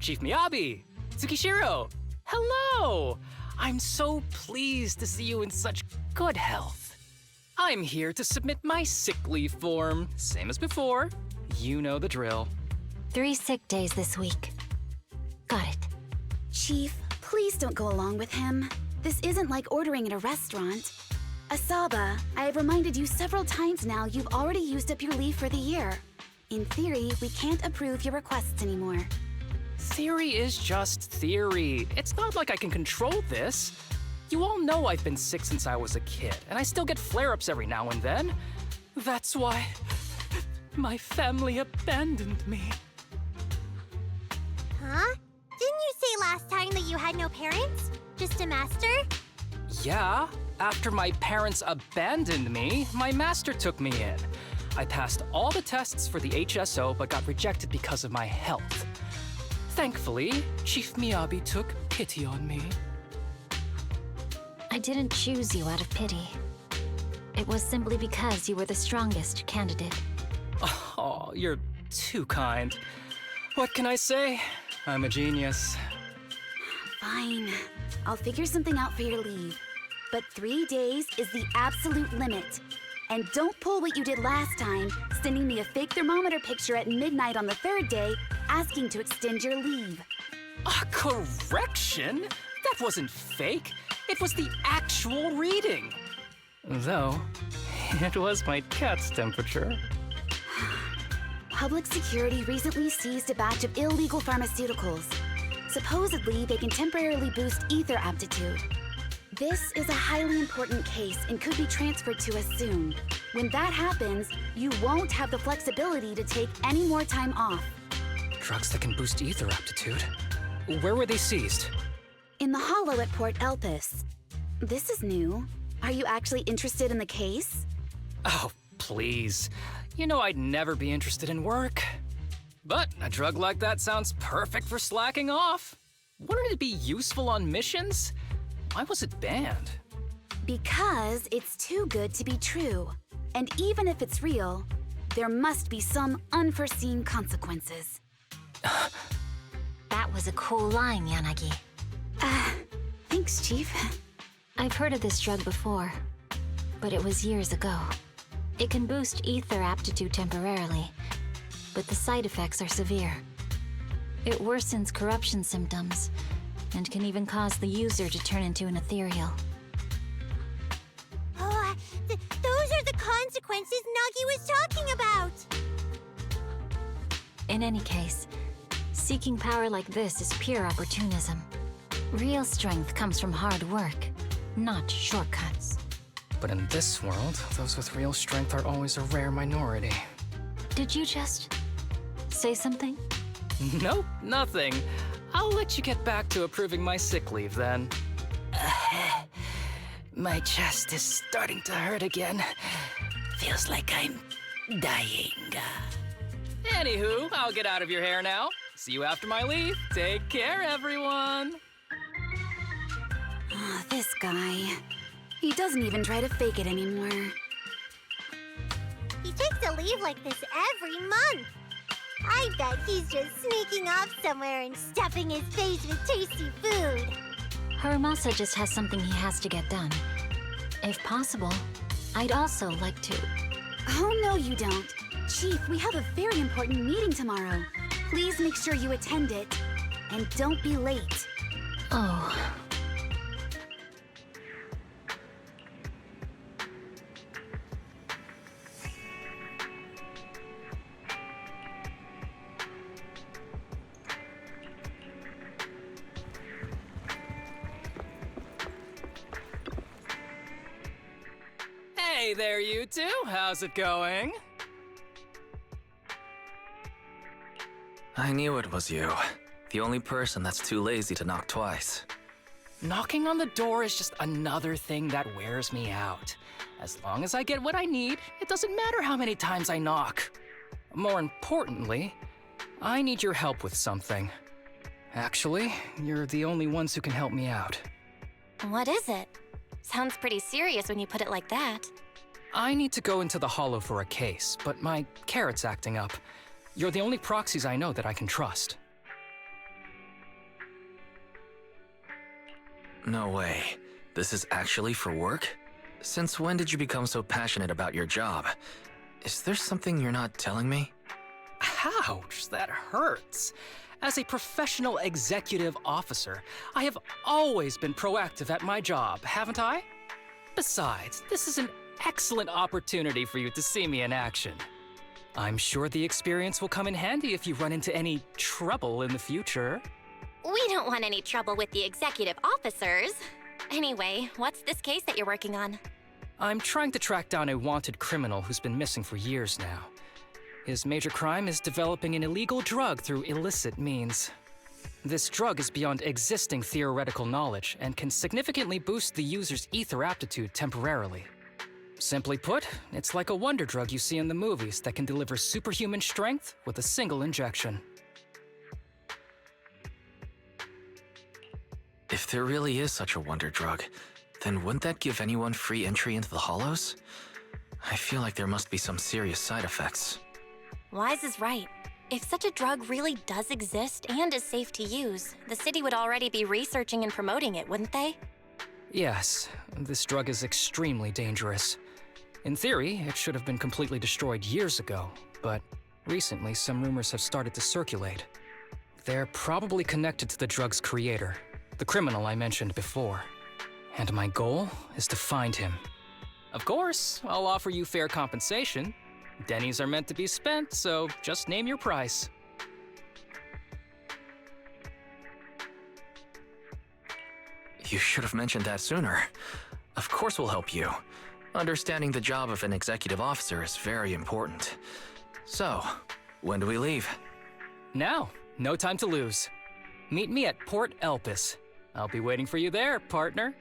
Chief Miyabi! Tsukishiro! Hello! I'm so pleased to see you in such good health. I'm here to submit my sick leave form, same as before. You know the drill. 3 sick days this week. Got it. Chief, please don't go along with him. This isn't like ordering at a restaurant. Asaba, I have reminded you several times now you've already used up your leave for the year. In theory, we can't approve your requests anymore. Theory is just theory. It's not like I can control this. You all know I've been sick since I was a kid, and I still get flare-ups every now and then. That's why my family abandoned me. Huh? Didn't you say last time that you had no parents? Just a master? Yeah, after my parents abandoned me, my master took me in. I passed all the tests for the HSO but got rejected because of my health. Thankfully, Chief Miyabi took pity on me. I didn't choose you out of pity. It was simply because you were the strongest candidate. Oh, you're too kind. What can I say? I'm a genius. Fine. I'll figure something out for your leave. But 3 days is the absolute limit. And don't pull what you did last time, sending me a fake thermometer picture at midnight on the 3rd day, asking to extend your leave. A correction? That wasn't fake. It was the actual reading. Though, it was my cat's temperature. Public security recently seized a batch of illegal pharmaceuticals. Supposedly, they can temporarily boost ether aptitude. This is a highly important case and could be transferred to us soon. When that happens, you won't have the flexibility to take any more time off. Drugs that can boost ether aptitude? Where were they seized? In the hollow at Port Elpis. This is new. Are you actually interested in the case? Oh, please. You know I'd never be interested in work. But a drug like that sounds perfect for slacking off. Wouldn't it be useful on missions? Why was it banned? Because it's too good to be true. And even if it's real, there must be some unforeseen consequences. That was a cool line, Yanagi. Thanks, Chief. I've heard of this drug before, but it was years ago. It can boost ether aptitude temporarily, but the side effects are severe. It worsens corruption symptoms, and can even cause the user to turn into an ethereal. Oh, those are the consequences Nagi was talking about! In any case, seeking power like this is pure opportunism. Real strength comes from hard work, not shortcuts. But in this world, those with real strength are always a rare minority. Did you just say something? Nope, nothing. I'll let you get back to approving my sick leave then. My chest is starting to hurt again. Feels like I'm dying. Anywho, I'll get out of your hair now. See you after my leave. Take care, everyone. Oh, this guy. He doesn't even try to fake it anymore. He takes a leave like this every month. I bet he's just sneaking off somewhere and stuffing his face with tasty food. Harumasa just has something he has to get done. If possible, I'd also like to... Oh, no, you don't. Chief, we have a very important meeting tomorrow. Please make sure you attend it. And don't be late. Oh... Hey there, you two. How's it going? I knew it was you. The only person that's too lazy to knock twice. Knocking on the door is just another thing that wears me out. As long as I get what I need, it doesn't matter how many times I knock. More importantly, I need your help with something. Actually, you're the only ones who can help me out. What is it? Sounds pretty serious when you put it like that. I need to go into the Hollow for a case, but my carrot's acting up. You're the only proxies I know that I can trust. No way. This is actually for work? Since when did you become so passionate about your job? Is there something you're not telling me? Ouch, that hurts. As a professional executive officer, I have always been proactive at my job, haven't I? Besides, this is an excellent opportunity for you to see me in action. I'm sure the experience will come in handy if you run into any trouble in the future. We don't want any trouble with the executive officers. Anyway, what's this case that you're working on? I'm trying to track down a wanted criminal who's been missing for years now. His major crime is developing an illegal drug through illicit means. This drug is beyond existing theoretical knowledge and can significantly boost the user's ether aptitude temporarily. Simply put, it's like a wonder drug you see in the movies that can deliver superhuman strength with a single injection. If there really is such a wonder drug, then wouldn't that give anyone free entry into the Hollows? I feel like there must be some serious side effects. Wise is right. If such a drug really does exist and is safe to use, the city would already be researching and promoting it, wouldn't they? Yes, this drug is extremely dangerous. In theory, it should have been completely destroyed years ago, but recently some rumors have started to circulate. They're probably connected to the drug's creator, the criminal I mentioned before. And my goal is to find him. Of course, I'll offer you fair compensation. Dennies are meant to be spent, so just name your price. You should have mentioned that sooner. Of course we'll help you. Understanding the job of an executive officer is very important. So, when do we leave? Now, no time to lose. Meet me at Port Elpis. I'll be waiting for you there, partner.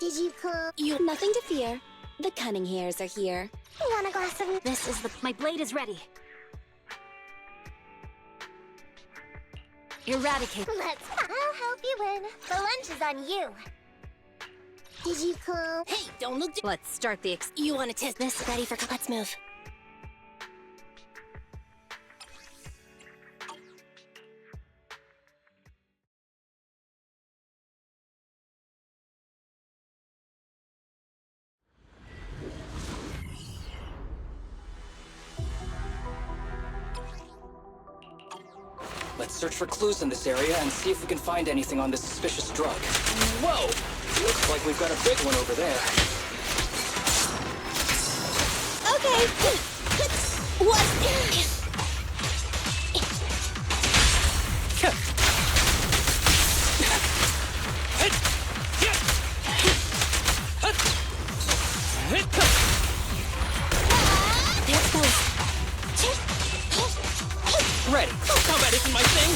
Did you come? You nothing to fear. The cunning hairs are here. Want a glass of... This is my blade is ready. Eradicate. I'll help you win. The lunch is on you. Did you come? Hey, don't look. Let's start the You want to test This ready for... Let's move. Let's search for clues in this area and see if we can find anything on this suspicious drug. Whoa! Looks like we've got a big one over there. Okay. What? Ready. Combat isn't my thing.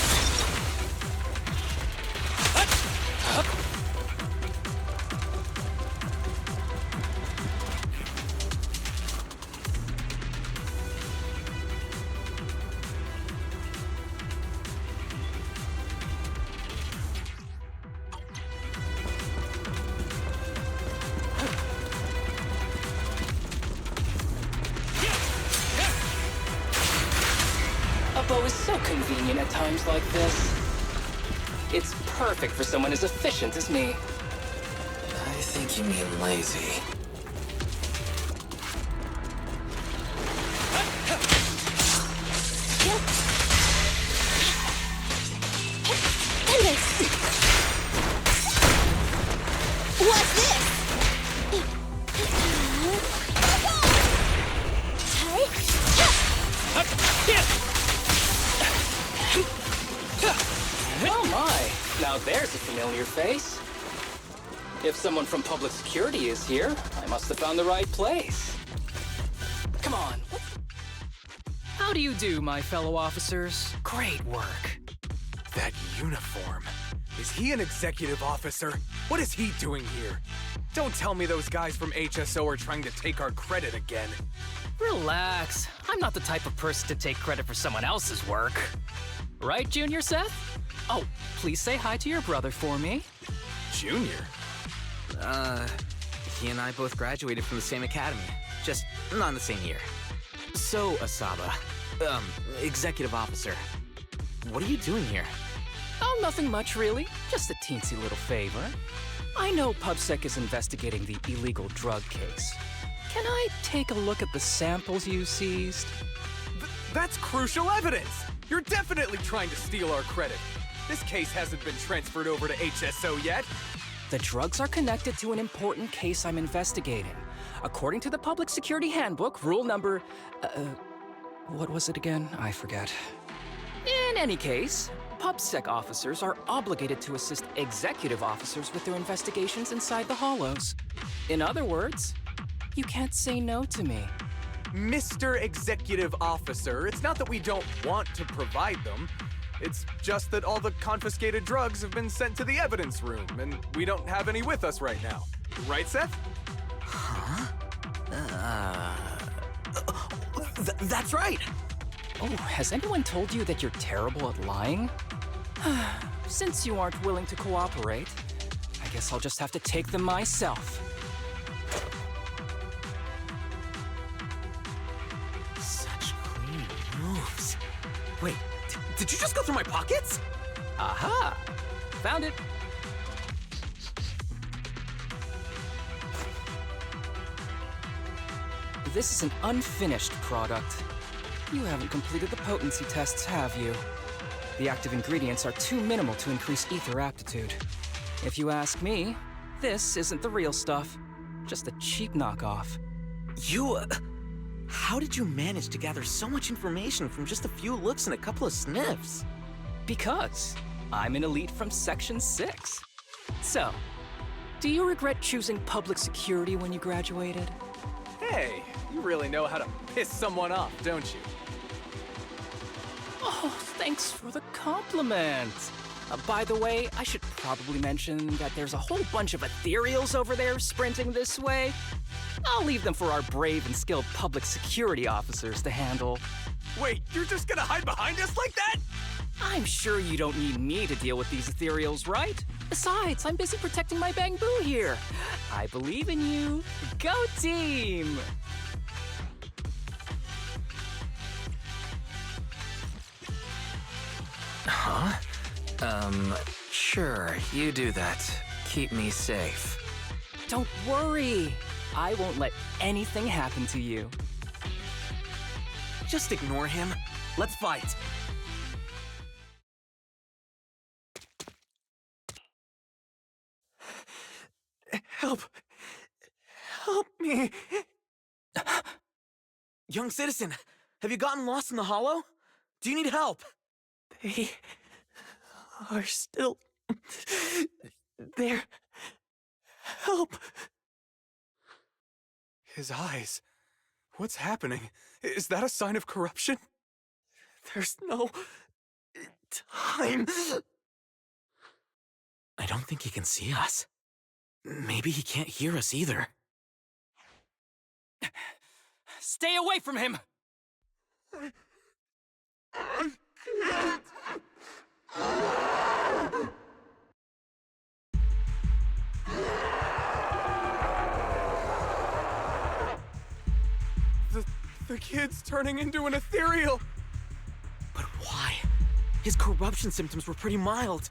A bow is so convenient at times like this. It's perfect for someone as efficient as me. I think you mean lazy. What's this? Oh my! Now there's a familiar face. If someone from public security is here, I must have found the right place. Come on. How do you do, my fellow officers? Great work. That uniform. Is he an executive officer? What is he doing here? Don't tell me those guys from HSO are trying to take our credit again. Relax. I'm not the type of person to take credit for someone else's work. Right, Junior Seth? Oh, please say hi to your brother for me. Junior? He and I both graduated from the same academy, just not in the same year. So, Asaba, executive officer, what are you doing here? Oh, nothing much, really. Just a teensy little favor. I know PubSec is investigating the illegal drug case. Can I take a look at the samples you seized? That's crucial evidence! You're definitely trying to steal our credit. This case hasn't been transferred over to HSO yet. The drugs are connected to an important case I'm investigating. According to the Public Security Handbook, rule number... what was it again? I forget. In any case, PubSec officers are obligated to assist executive officers with their investigations inside the Hollows. In other words, you can't say no to me. Mr. Executive Officer, it's not that we don't want to provide them. It's just that all the confiscated drugs have been sent to the evidence room, and we don't have any with us right now. Right, Seth? Huh? That's right! Oh, has anyone told you that you're terrible at lying? Since you aren't willing to cooperate, I guess I'll just have to take them myself. Such clean moves. Wait, did you just go through my pockets? Aha! Found it. This is an unfinished product. You haven't completed the potency tests, have you? The active ingredients are too minimal to increase ether aptitude. If you ask me, this isn't the real stuff. Just a cheap knockoff. How did you manage to gather so much information from just a few looks and a couple of sniffs? Because I'm an elite from Section 6. So, do you regret choosing public security when you graduated? Hey, you really know how to piss someone off, don't you? Oh, thanks for the compliment. By the way, I should probably mention that there's a whole bunch of ethereals over there sprinting this way. I'll leave them for our brave and skilled public security officers to handle. Wait, you're just gonna hide behind us like that? I'm sure you don't need me to deal with these ethereals, right? Besides, I'm busy protecting my bamboo here. I believe in you. Go team! Huh? Sure, you do that. Keep me safe. Don't worry. I won't let anything happen to you. Just ignore him. Let's fight. Help! Help me! Young citizen, have you gotten lost in the hollow? Do you need help? They are still there. Help! His eyes. What's happening? Is that a sign of corruption? There's no time. I don't think he can see us. Maybe he can't hear us either. Stay away from him! The kid's turning into an ethereal! But why? His corruption symptoms were pretty mild.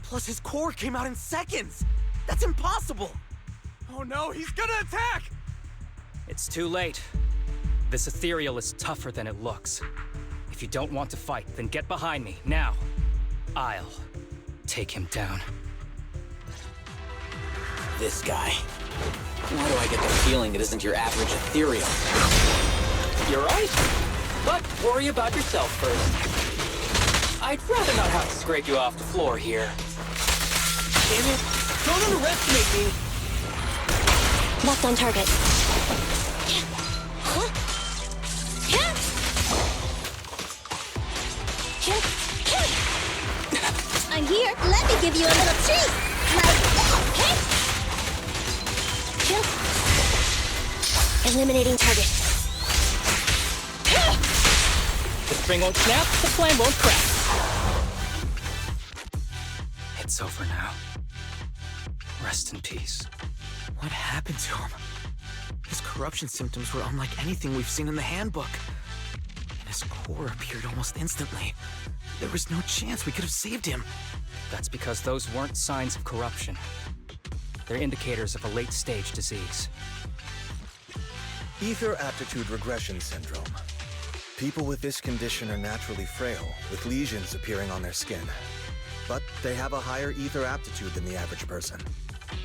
Plus his core came out in seconds! That's impossible! Oh no, he's gonna attack! It's too late. This ethereal is tougher than it looks. If you don't want to fight, then get behind me, now. I'll take him down. This guy. Why do I get the feeling it isn't your average ethereal? You're right. But worry about yourself first. I'd rather not have to scrape you off the floor here. Damn it! Don't underestimate me! Locked on target. I'm here. Let me give you a little treat. Like that. Eliminating target. The string won't snap, the plan won't crack. It's over now. Rest in peace. What happened to him? His corruption symptoms were unlike anything we've seen in the handbook. And his core appeared almost instantly. There was no chance we could have saved him. That's because those weren't signs of corruption. They're indicators of a late-stage disease. Ether aptitude regression syndrome. People with this condition are naturally frail, with lesions appearing on their skin. But they have a higher ether aptitude than the average person.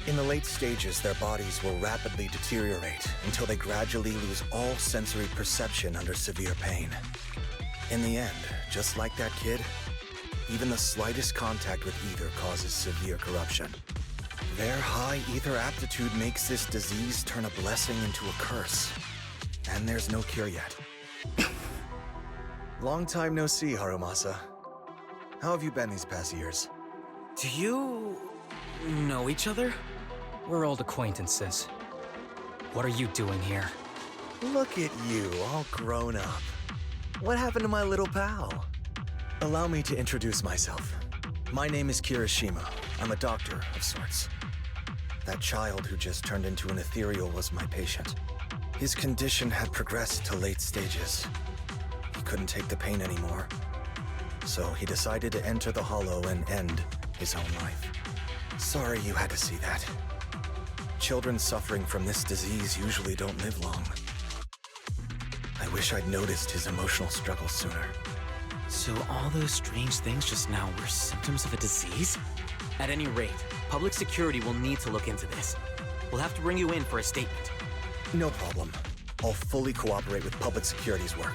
In the late stages, their bodies will rapidly deteriorate until they gradually lose all sensory perception under severe pain. In the end, just like that kid, even the slightest contact with ether causes severe corruption. Their high ether aptitude makes this disease turn a blessing into a curse. And there's no cure yet. Long time no see, Harumasa. How have you been these past years? Do you know each other? We're old acquaintances. What are you doing here? Look at you, all grown up. What happened to my little pal? Allow me to introduce myself. My name is Kirishima. I'm a doctor of sorts. That child who just turned into an ethereal was my patient. His condition had progressed to late stages. He couldn't take the pain anymore. So he decided to enter the Hollow and end his own life. Sorry you had to see that. Children suffering from this disease usually don't live long. I wish I'd noticed his emotional struggles sooner. So all those strange things just now were symptoms of a disease? At any rate, public security will need to look into this. We'll have to bring you in for a statement. No problem. I'll fully cooperate with public security's work.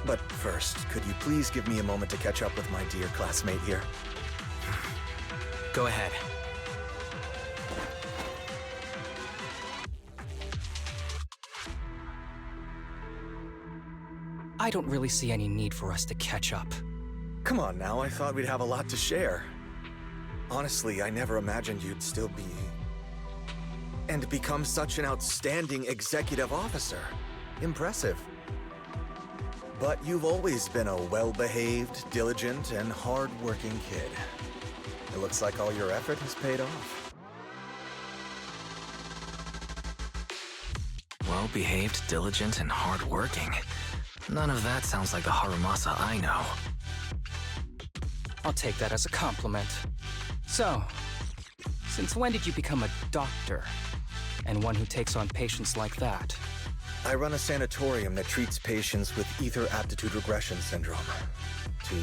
But first, could you please give me a moment to catch up with my dear classmate here? Go ahead. I don't really see any need for us to catch up. Come on now, I thought we'd have a lot to share. Honestly, I never imagined you'd still be... and become such an outstanding executive officer. Impressive. But you've always been a well-behaved, diligent, and hard-working kid. It looks like all your effort has paid off. Well-behaved, diligent, and hardworking. None of that sounds like the Harumasa I know. I'll take that as a compliment. So, since when did you become a doctor? And one who takes on patients like that? I run a sanatorium that treats patients with ether aptitude regression syndrome. To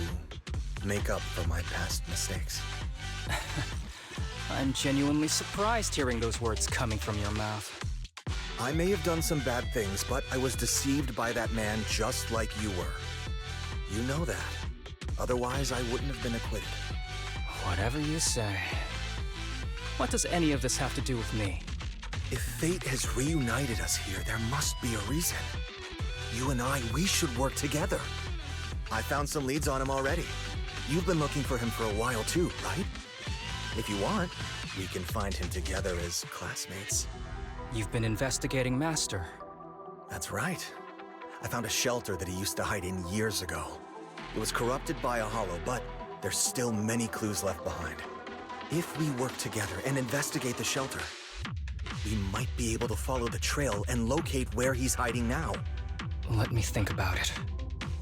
make up for my past mistakes. I'm genuinely surprised hearing those words coming from your mouth. I may have done some bad things, but I was deceived by that man just like you were. You know that. Otherwise, I wouldn't have been acquitted. Whatever you say. What does any of this have to do with me? If fate has reunited us here, there must be a reason. You and I, we should work together. I found some leads on him already. You've been looking for him for a while too, right? If you want, we can find him together as classmates. You've been investigating Master. That's right. I found a shelter that he used to hide in years ago. It was corrupted by a hollow, but there's still many clues left behind. If we work together and investigate the shelter, we might be able to follow the trail and locate where he's hiding now. Let me think about it.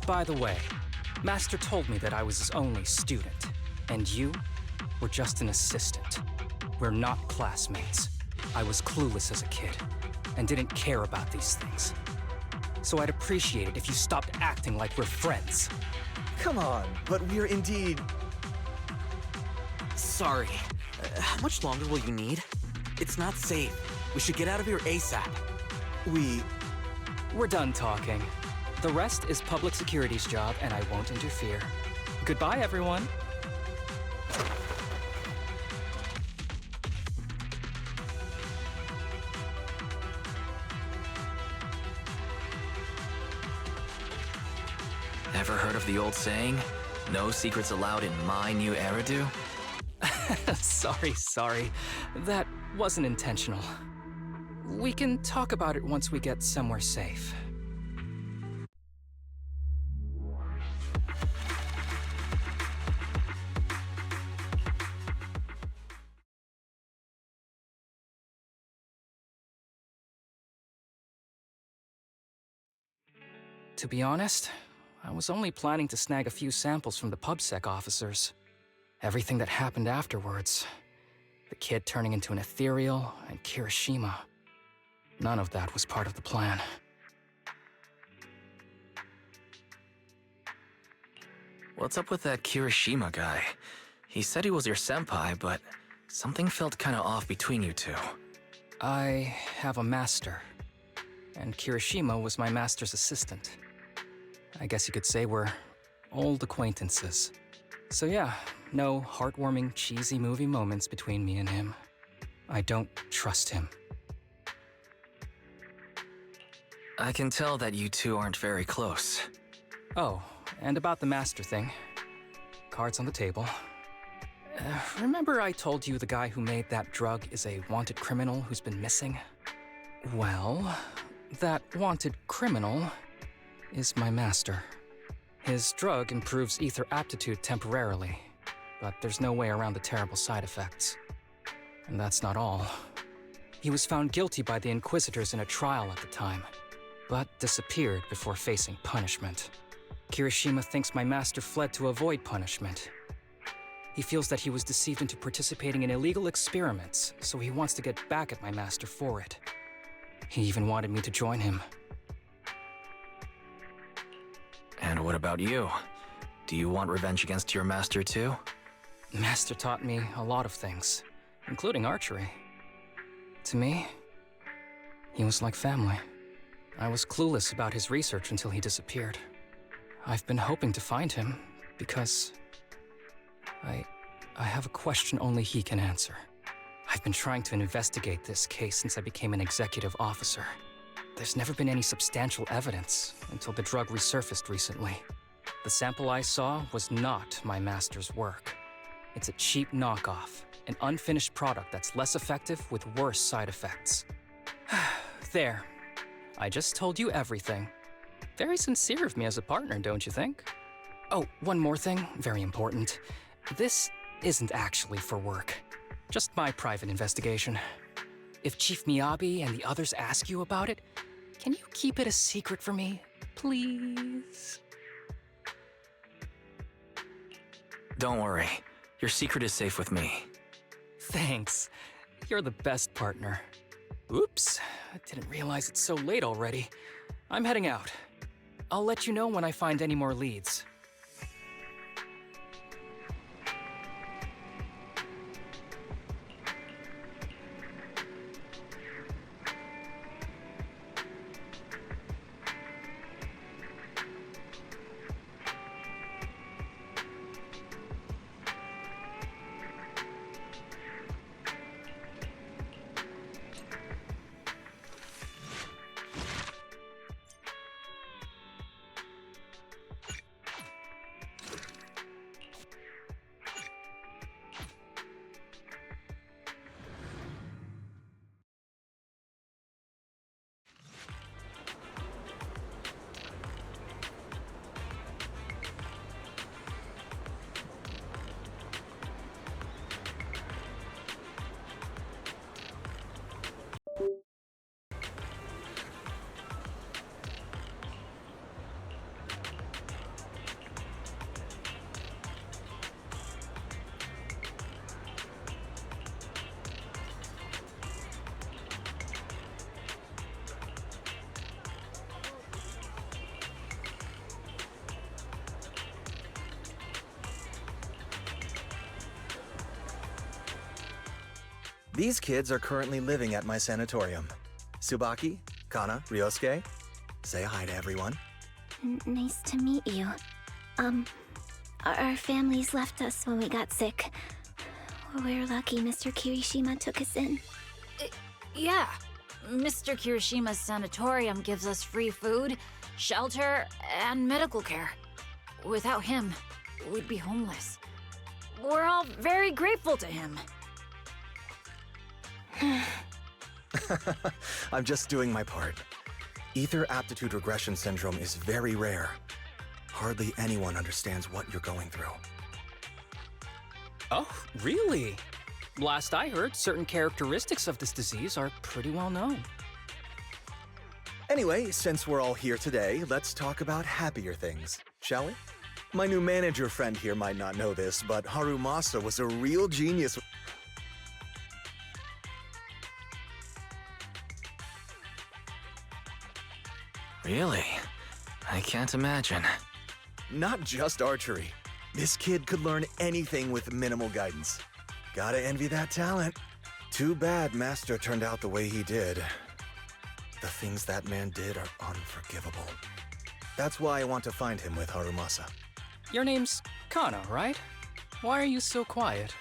By the way, Master told me that I was his only student, and you were just an assistant. We're not classmates. I was clueless as a kid, and didn't care about these things. So I'd appreciate it if you stopped acting like we're friends. Come on, but we're indeed... Sorry. How much longer will you need? It's not safe. We should get out of here ASAP. We're done talking. The rest is public security's job, and I won't interfere. Goodbye, everyone. Ever heard of the old saying, no secrets allowed in my new Eridu? Sorry. That wasn't intentional. We can talk about it once we get somewhere safe. To be honest, I was only planning to snag a few samples from the PubSec officers. Everything that happened afterwards, the kid turning into an ethereal, and Kirishima, none of that was part of the plan. What's up with that Kirishima guy? He said he was your senpai, but something felt kinda off between you two. I have a master, and Kirishima was my master's assistant. I guess you could say we're old acquaintances. So yeah, no heartwarming, cheesy movie moments between me and him. I don't trust him. I can tell that you two aren't very close. Oh, and about the master thing. Cards on the table. Remember I told you the guy who made that drug is a wanted criminal who's been missing? Well, that wanted criminal is my master. His drug improves ether aptitude temporarily, but there's no way around the terrible side effects. And that's not all. He was found guilty by the Inquisitors in a trial at the time, but disappeared before facing punishment. Kirishima thinks my master fled to avoid punishment. He feels that he was deceived into participating in illegal experiments, so he wants to get back at my master for it. He even wanted me to join him. And what about you? Do you want revenge against your master too? Master taught me a lot of things, including archery. To me, he was like family. I was clueless about his research until he disappeared. I've been hoping to find him because I have a question only he can answer. I've been trying to investigate this case since I became an executive officer. There's never been any substantial evidence until the drug resurfaced recently. The sample I saw was not my master's work. It's a cheap knockoff, an unfinished product that's less effective with worse side effects. There. I just told you everything. Very sincere of me as a partner, don't you think? Oh, one more thing, very important. This isn't actually for work. Just my private investigation. If Chief Miyabi and the others ask you about it, can you keep it a secret for me, please? Don't worry. Your secret is safe with me. Thanks. You're the best partner. Oops, I didn't realize it's so late already. I'm heading out. I'll let you know when I find any more leads. These kids are currently living at my sanatorium. Tsubaki, Kana, Ryosuke, say hi to everyone. Nice to meet you. Our families left us when we got sick. We're lucky Mr. Kirishima took us in. Yeah. Mr. Kirishima's sanatorium gives us free food, shelter, and medical care. Without him, we'd be homeless. We're all very grateful to him. I'm just doing my part. Ether aptitude regression syndrome is very rare. Hardly anyone understands what you're going through. Oh, really? Last I heard, certain characteristics of this disease are pretty well known. Anyway, since we're all here today, let's talk about happier things, shall we? My new manager friend here might not know this, but Harumasa was a real genius. Really? I can't imagine. Not just archery. This kid could learn anything with minimal guidance. Gotta envy that talent. Too bad Master turned out the way he did. The things that man did are unforgivable. That's why I want to find him with Harumasa. Your name's Kano, right? Why are you so quiet?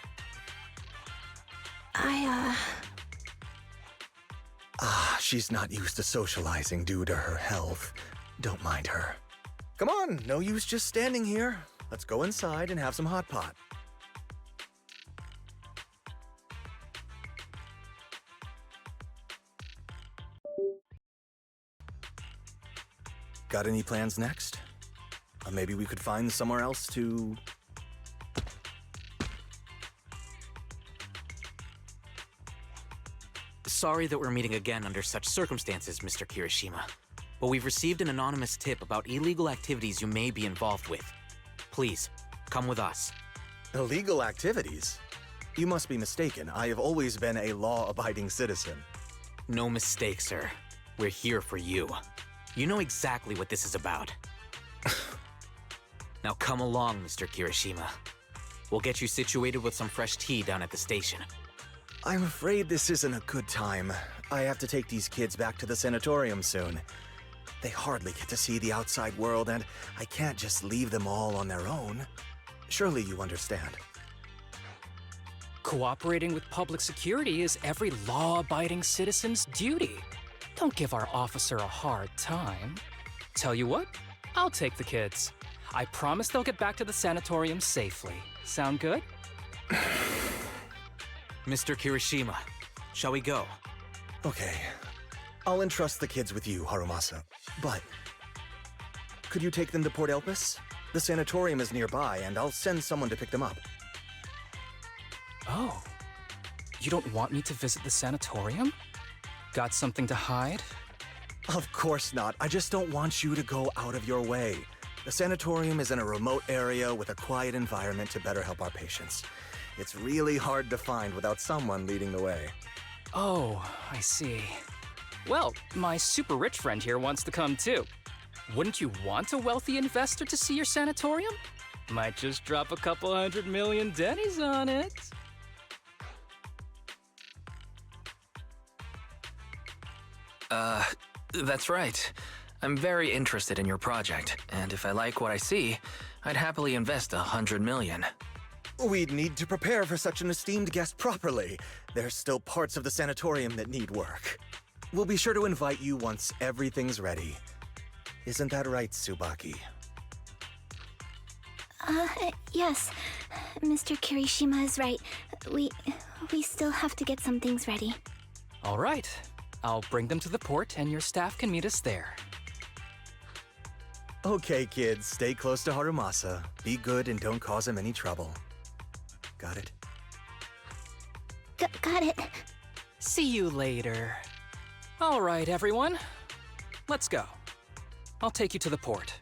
She's not used to socializing due to her health. Don't mind her. Come on, no use just standing here. Let's go inside and have some hot pot. Got any plans next? Maybe we could find somewhere else to... Sorry that we're meeting again under such circumstances, Mr. Kirishima. But we've received an anonymous tip about illegal activities you may be involved with. Please, come with us. Illegal activities? You must be mistaken. I have always been a law-abiding citizen. No mistake, sir. We're here for you. You know exactly what this is about. Now come along, Mr. Kirishima. We'll get you situated with some fresh tea down at the station. I'm afraid this isn't a good time. I have to take these kids back to the sanatorium soon. They hardly get to see the outside world, and I can't just leave them all on their own. Surely you understand. Cooperating with public security is every law-abiding citizen's duty. Don't give our officer a hard time. Tell you what, I'll take the kids. I promise they'll get back to the sanatorium safely. Sound good? Mr. Kirishima, shall we go? Okay. I'll entrust the kids with you, Harumasa. But could you take them to Port Elpis? The sanatorium is nearby, and I'll send someone to pick them up. Oh. You don't want me to visit the sanatorium? Got something to hide? Of course not. I just don't want you to go out of your way. The sanatorium is in a remote area with a quiet environment to better help our patients. It's really hard to find without someone leading the way. Oh, I see. Well, my super rich friend here wants to come too. Wouldn't you want a wealthy investor to see your sanatorium? Might just drop a couple $100 million dennies on it. That's right. I'm very interested in your project, and if I like what I see, I'd happily invest $100 million. We'd need to prepare for such an esteemed guest properly. There's still parts of the sanatorium that need work. We'll be sure to invite you once everything's ready. Isn't that right, Tsubaki? Yes. Mr. Kirishima is right. We still have to get some things ready. All right. I'll bring them to the port, and your staff can meet us there. Okay, kids, stay close to Harumasa. Be good and don't cause him any trouble. Got it? Got it. See you later. All right, everyone. Let's go. I'll take you to the port.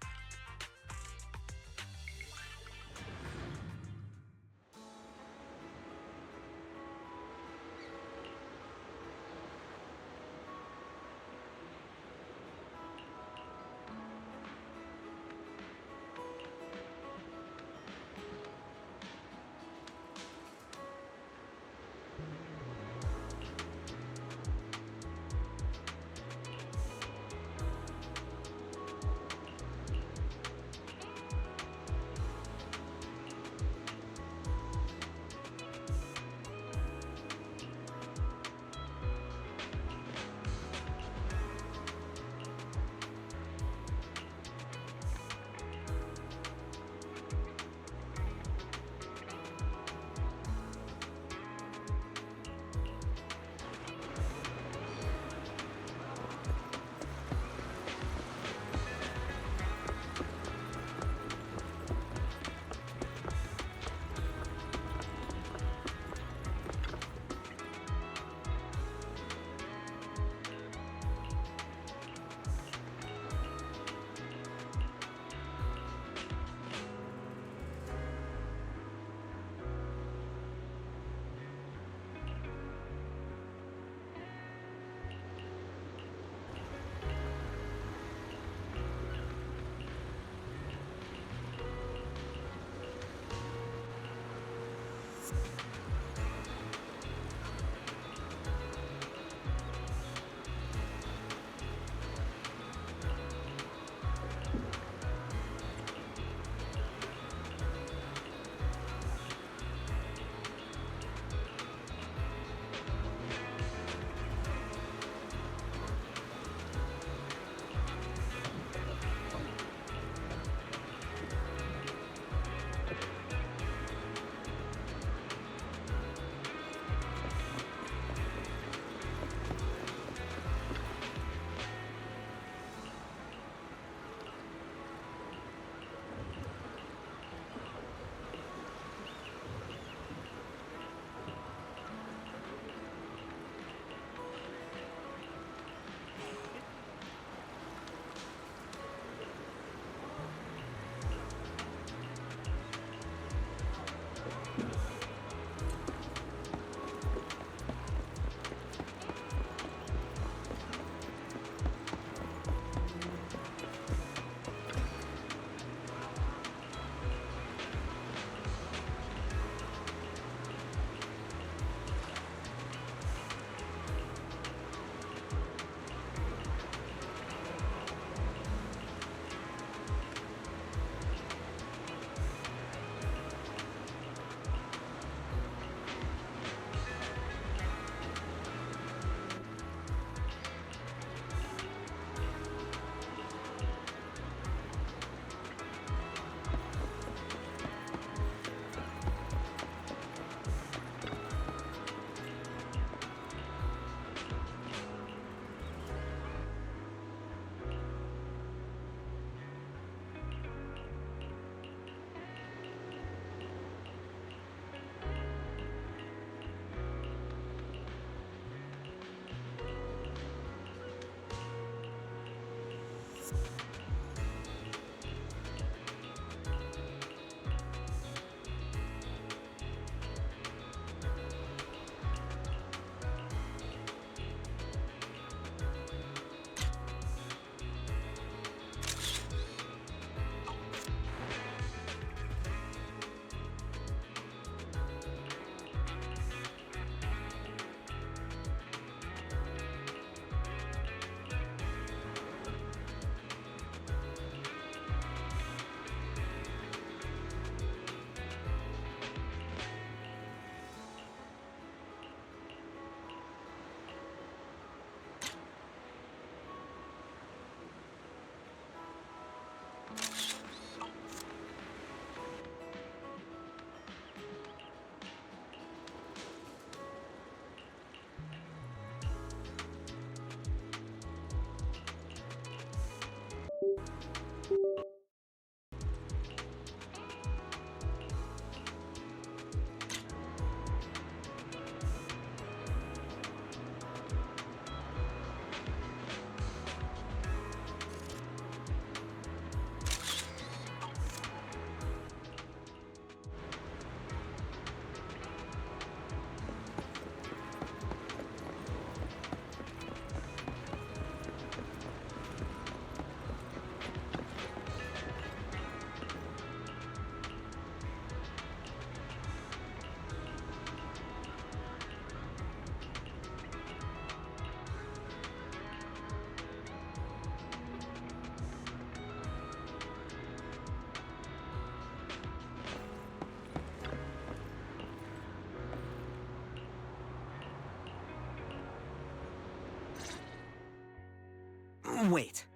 Wait,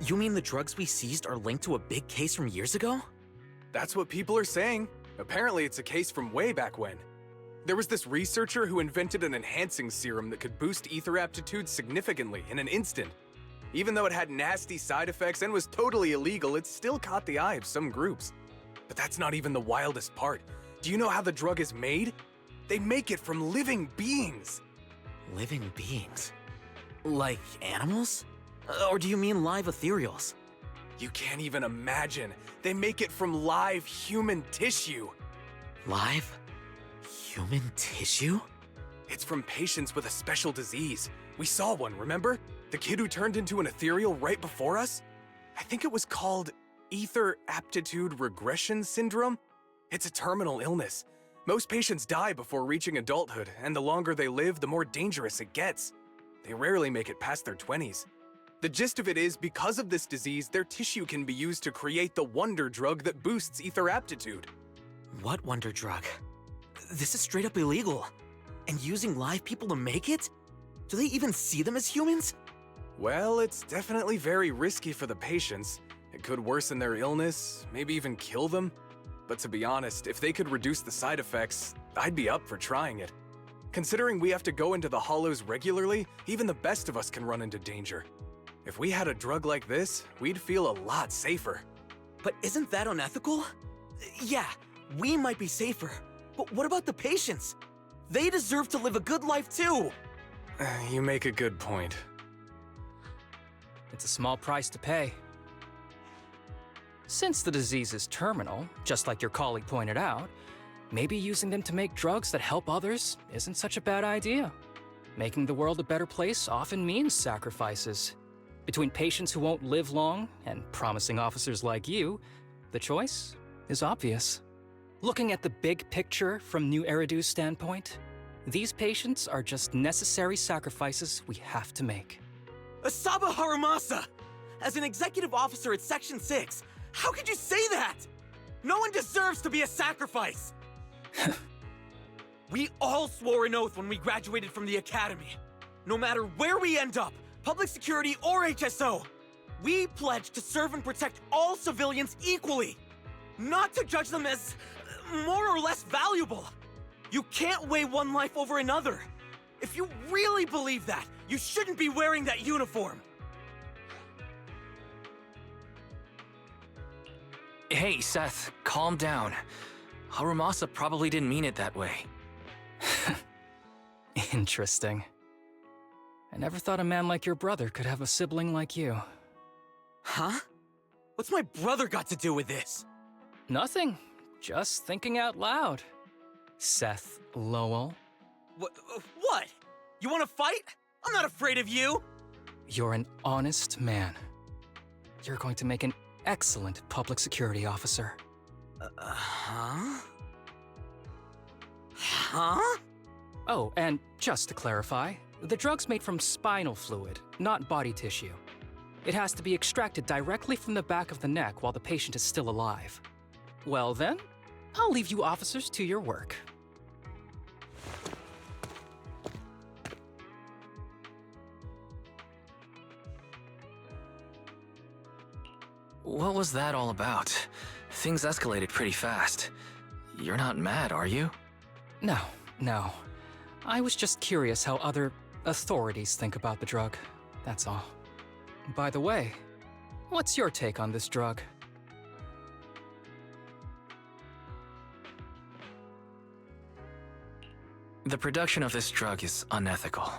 you mean the drugs we seized are linked to a big case from years ago? That's what people are saying. Apparently it's a case from way back when. There was this researcher who invented an enhancing serum that could boost ether aptitude significantly in an instant. Even though it had nasty side effects and was totally illegal, it still caught the eye of some groups. But that's not even the wildest part. Do you know how the drug is made? They make it from living beings. Living beings? Like animals? Or do you mean live ethereals? You can't even imagine. They make it from live human tissue. Live human tissue? It's from patients with a special disease. We saw one, remember? The kid who turned into an ethereal right before us? I think it was called Ether Aptitude Regression Syndrome. It's a terminal illness. Most patients die before reaching adulthood, and the longer they live, the more dangerous it gets. They rarely make it past their 20s. The gist of it is, because of this disease, their tissue can be used to create the wonder drug that boosts ether aptitude. What wonder drug? This is straight up illegal. And using live people to make it? Do they even see them as humans? Well, it's definitely very risky for the patients. It could worsen their illness, maybe even kill them. But to be honest, if they could reduce the side effects, I'd be up for trying it. Considering we have to go into the hollows regularly, even the best of us can run into danger. If we had a drug like this, we'd feel a lot safer. But isn't that unethical? Yeah, we might be safer, but what about the patients? They deserve to live a good life too! You make a good point. It's a small price to pay. Since the disease is terminal, just like your colleague pointed out, maybe using them to make drugs that help others isn't such a bad idea. Making the world a better place often means sacrifices. Between patients who won't live long and promising officers like you, the choice is obvious. Looking at the big picture from New Eridu's standpoint, these patients are just necessary sacrifices we have to make. Asaba Harumasa! As an executive officer at Section 6, how could you say that? No one deserves to be a sacrifice! We all swore an oath when we graduated from the academy. No matter where we end up, public security or HSO, we pledged to serve and protect all civilians equally, not to judge them as more or less valuable. You can't weigh one life over another. If you really believe that, you shouldn't be wearing that uniform. Hey, Seth, calm down. Harumasa probably didn't mean it that way. Interesting. I never thought a man like your brother could have a sibling like you. Huh? What's my brother got to do with this? Nothing. Just thinking out loud. Seth Lowell. What? You want to fight? I'm not afraid of you! You're an honest man. You're going to make an excellent public security officer. Huh? Huh? Oh, and just to clarify, the drug's made from spinal fluid, not body tissue. It has to be extracted directly from the back of the neck while the patient is still alive. Well then, I'll leave you officers to your work. What was that all about? Things escalated pretty fast. You're not mad, are you? No. I was just curious how other authorities think about the drug, that's all. By the way, what's your take on this drug? The production of this drug is unethical.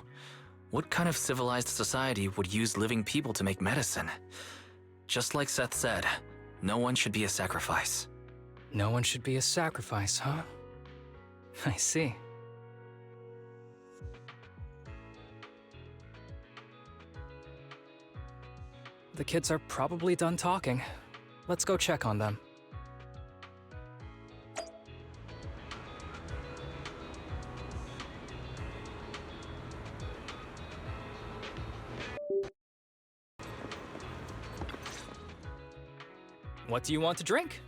What kind of civilized society would use living people to make medicine? Just like Seth said, no one should be a sacrifice. No one should be a sacrifice, huh? I see. The kids are probably done talking. Let's go check on them. What do you want to drink?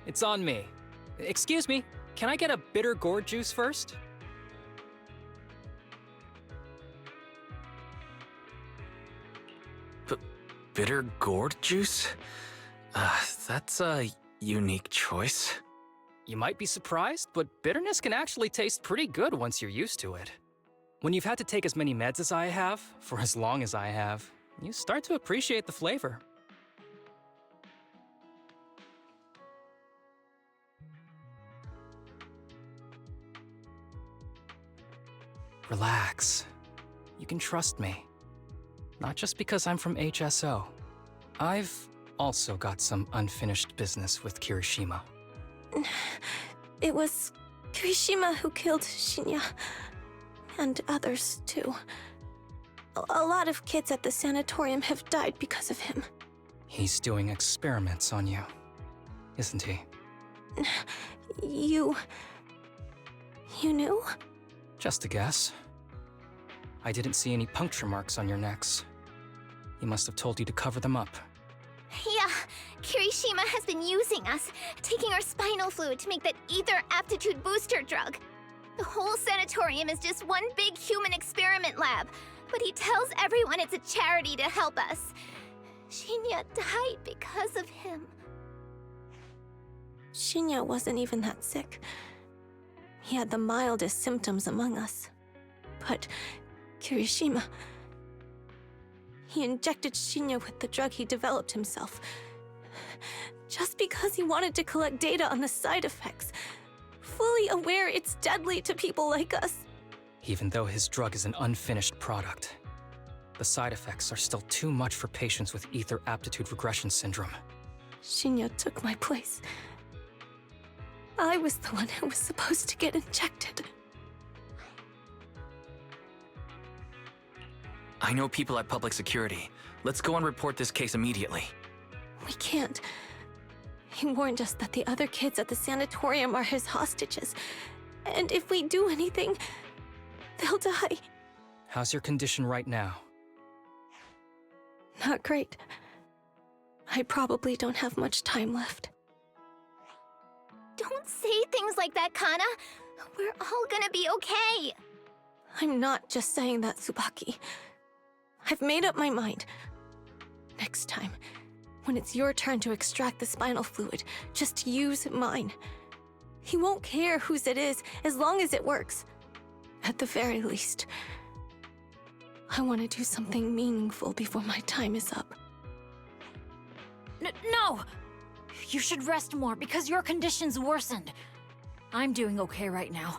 It's on me. Excuse me, can I get a bitter gourd juice first? Bitter gourd juice? That's a unique choice. You might be surprised, but bitterness can actually taste pretty good once you're used to it. When you've had to take as many meds as I have, for as long as I have, you start to appreciate the flavor. Relax. You can trust me. Not just because I'm from HSO. I've also got some unfinished business with Kirishima. It was Kirishima who killed Shinya. And others, too. A lot of kids at the sanatorium have died because of him. He's doing experiments on you, isn't he? You knew? Just a guess. I didn't see any puncture marks on your necks. He must have told you to cover them up. Yeah, Kirishima has been using us, taking our spinal fluid to make that ether aptitude booster drug. The whole sanatorium is just one big human experiment lab, but he tells everyone it's a charity to help us. Shinya died because of him. Shinya wasn't even that sick. He had the mildest symptoms among us. But Kirishima... he injected Shinya with the drug he developed himself. Just because he wanted to collect data on the side effects. Fully aware it's deadly to people like us. Even though his drug is an unfinished product, the side effects are still too much for patients with ether aptitude regression syndrome. Shinya took my place. I was the one who was supposed to get injected. I know people at public security. Let's go and report this case immediately. We can't. He warned us that the other kids at the sanatorium are his hostages. And if we do anything, they'll die. How's your condition right now? Not great. I probably don't have much time left. Don't say things like that, Kana. We're all gonna be okay. I'm not just saying that, Tsubaki. I've made up my mind. Next time, when it's your turn to extract the spinal fluid, just use mine. He won't care whose it is, as long as it works. At the very least, I want to do something meaningful before my time is up. No! You should rest more because your condition's worsened. I'm doing okay right now.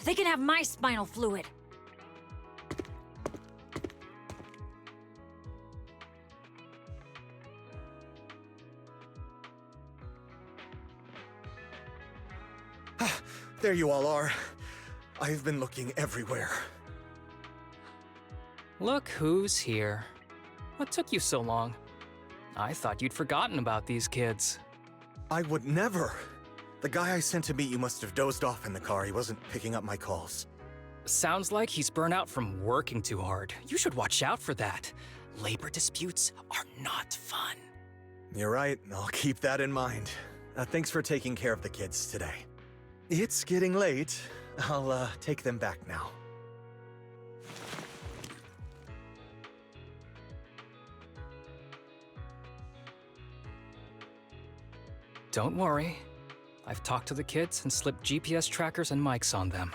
They can have my spinal fluid. There you all are. I've been looking everywhere. Look who's here. What took you so long? I thought you'd forgotten about these kids. I would never. The guy I sent to meet you must have dozed off in the car. He wasn't picking up my calls. Sounds like he's burnt out from working too hard. You should watch out for that. Labor disputes are not fun. You're right. I'll keep that in mind. Thanks for taking care of the kids today. It's getting late. I'll take them back now. Don't worry. I've talked to the kids and slipped GPS trackers and mics on them.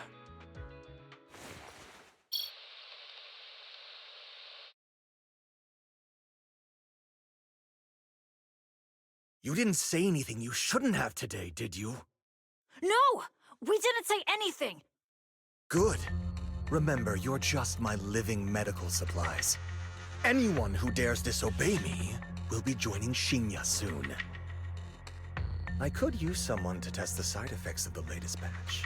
You didn't say anything you shouldn't have today, did you? No! We didn't say anything! Good. Remember, you're just my living medical supplies. Anyone who dares disobey me will be joining Shinya soon. I could use someone to test the side effects of the latest batch.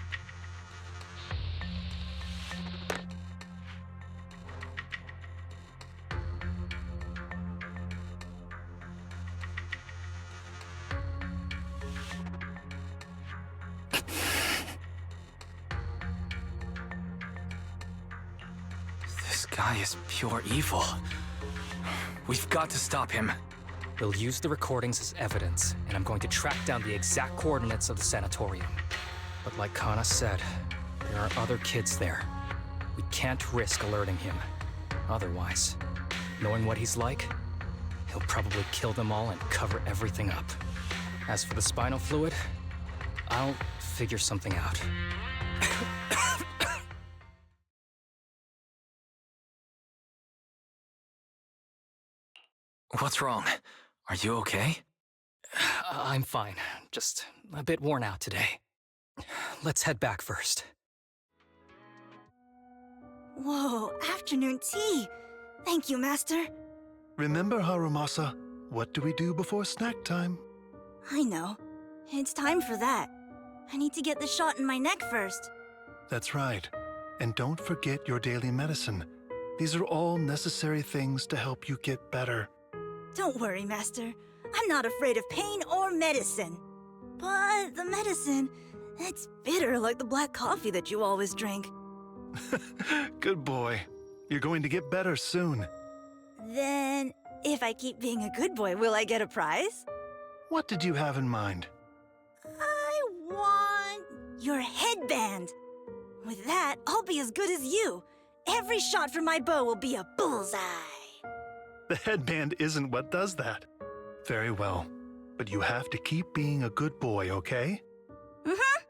This guy is pure evil. We've got to stop him. We'll use the recordings as evidence, and I'm going to track down the exact coordinates of the sanatorium. But like Kana said, there are other kids there. We can't risk alerting him. Otherwise, knowing what he's like, he'll probably kill them all and cover everything up. As for the spinal fluid, I'll figure something out. What's wrong? Are you okay? I'm fine. Just a bit worn out today. Let's head back first. Whoa, afternoon tea! Thank you, Master. Remember, Harumasa, what do we do before snack time? I know. It's time for that. I need to get the shot in my neck first. That's right. And don't forget your daily medicine. These are all necessary things to help you get better. Don't worry, Master. I'm not afraid of pain or medicine. But the medicine, it's bitter like the black coffee that you always drink. Good boy. You're going to get better soon. Then, if I keep being a good boy, will I get a prize? What did you have in mind? I want your headband. With that, I'll be as good as you. Every shot from my bow will be a bullseye. The headband isn't what does that. Very well. But you have to keep being a good boy, okay? Mm-hmm.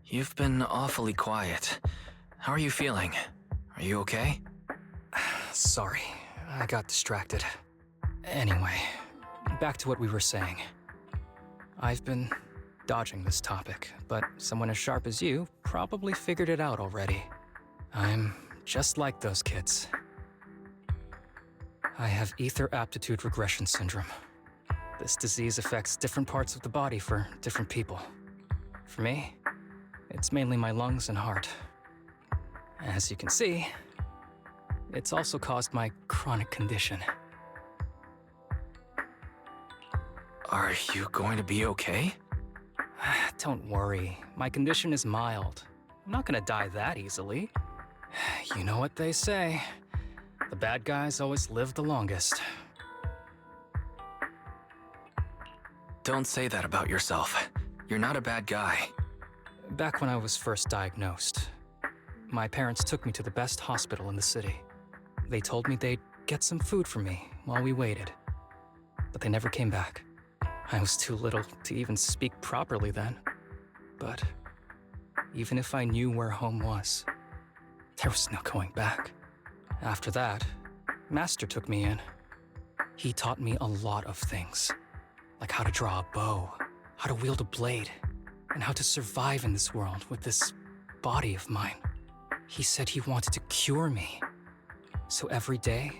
You've been awfully quiet. How are you feeling? Are you okay? Sorry, I got distracted. Anyway, back to what we were saying. I've been dodging this topic, but someone as sharp as you probably figured it out already. I'm just like those kids. I have ether aptitude regression syndrome. This disease affects different parts of the body for different people. For me, it's mainly my lungs and heart. As you can see, it's also caused my chronic condition. Are you going to be okay? Don't worry, my condition is mild. I'm not gonna die that easily. You know what they say, the bad guys always live the longest. Don't say that about yourself. You're not a bad guy. Back when I was first diagnosed, my parents took me to the best hospital in the city. They told me they'd get some food for me while we waited, but they never came back. I was too little to even speak properly then. But even if I knew where home was, there was no going back. After that, Master took me in. He taught me a lot of things, like how to draw a bow, how to wield a blade, and how to survive in this world with this body of mine. He said he wanted to cure me. So every day,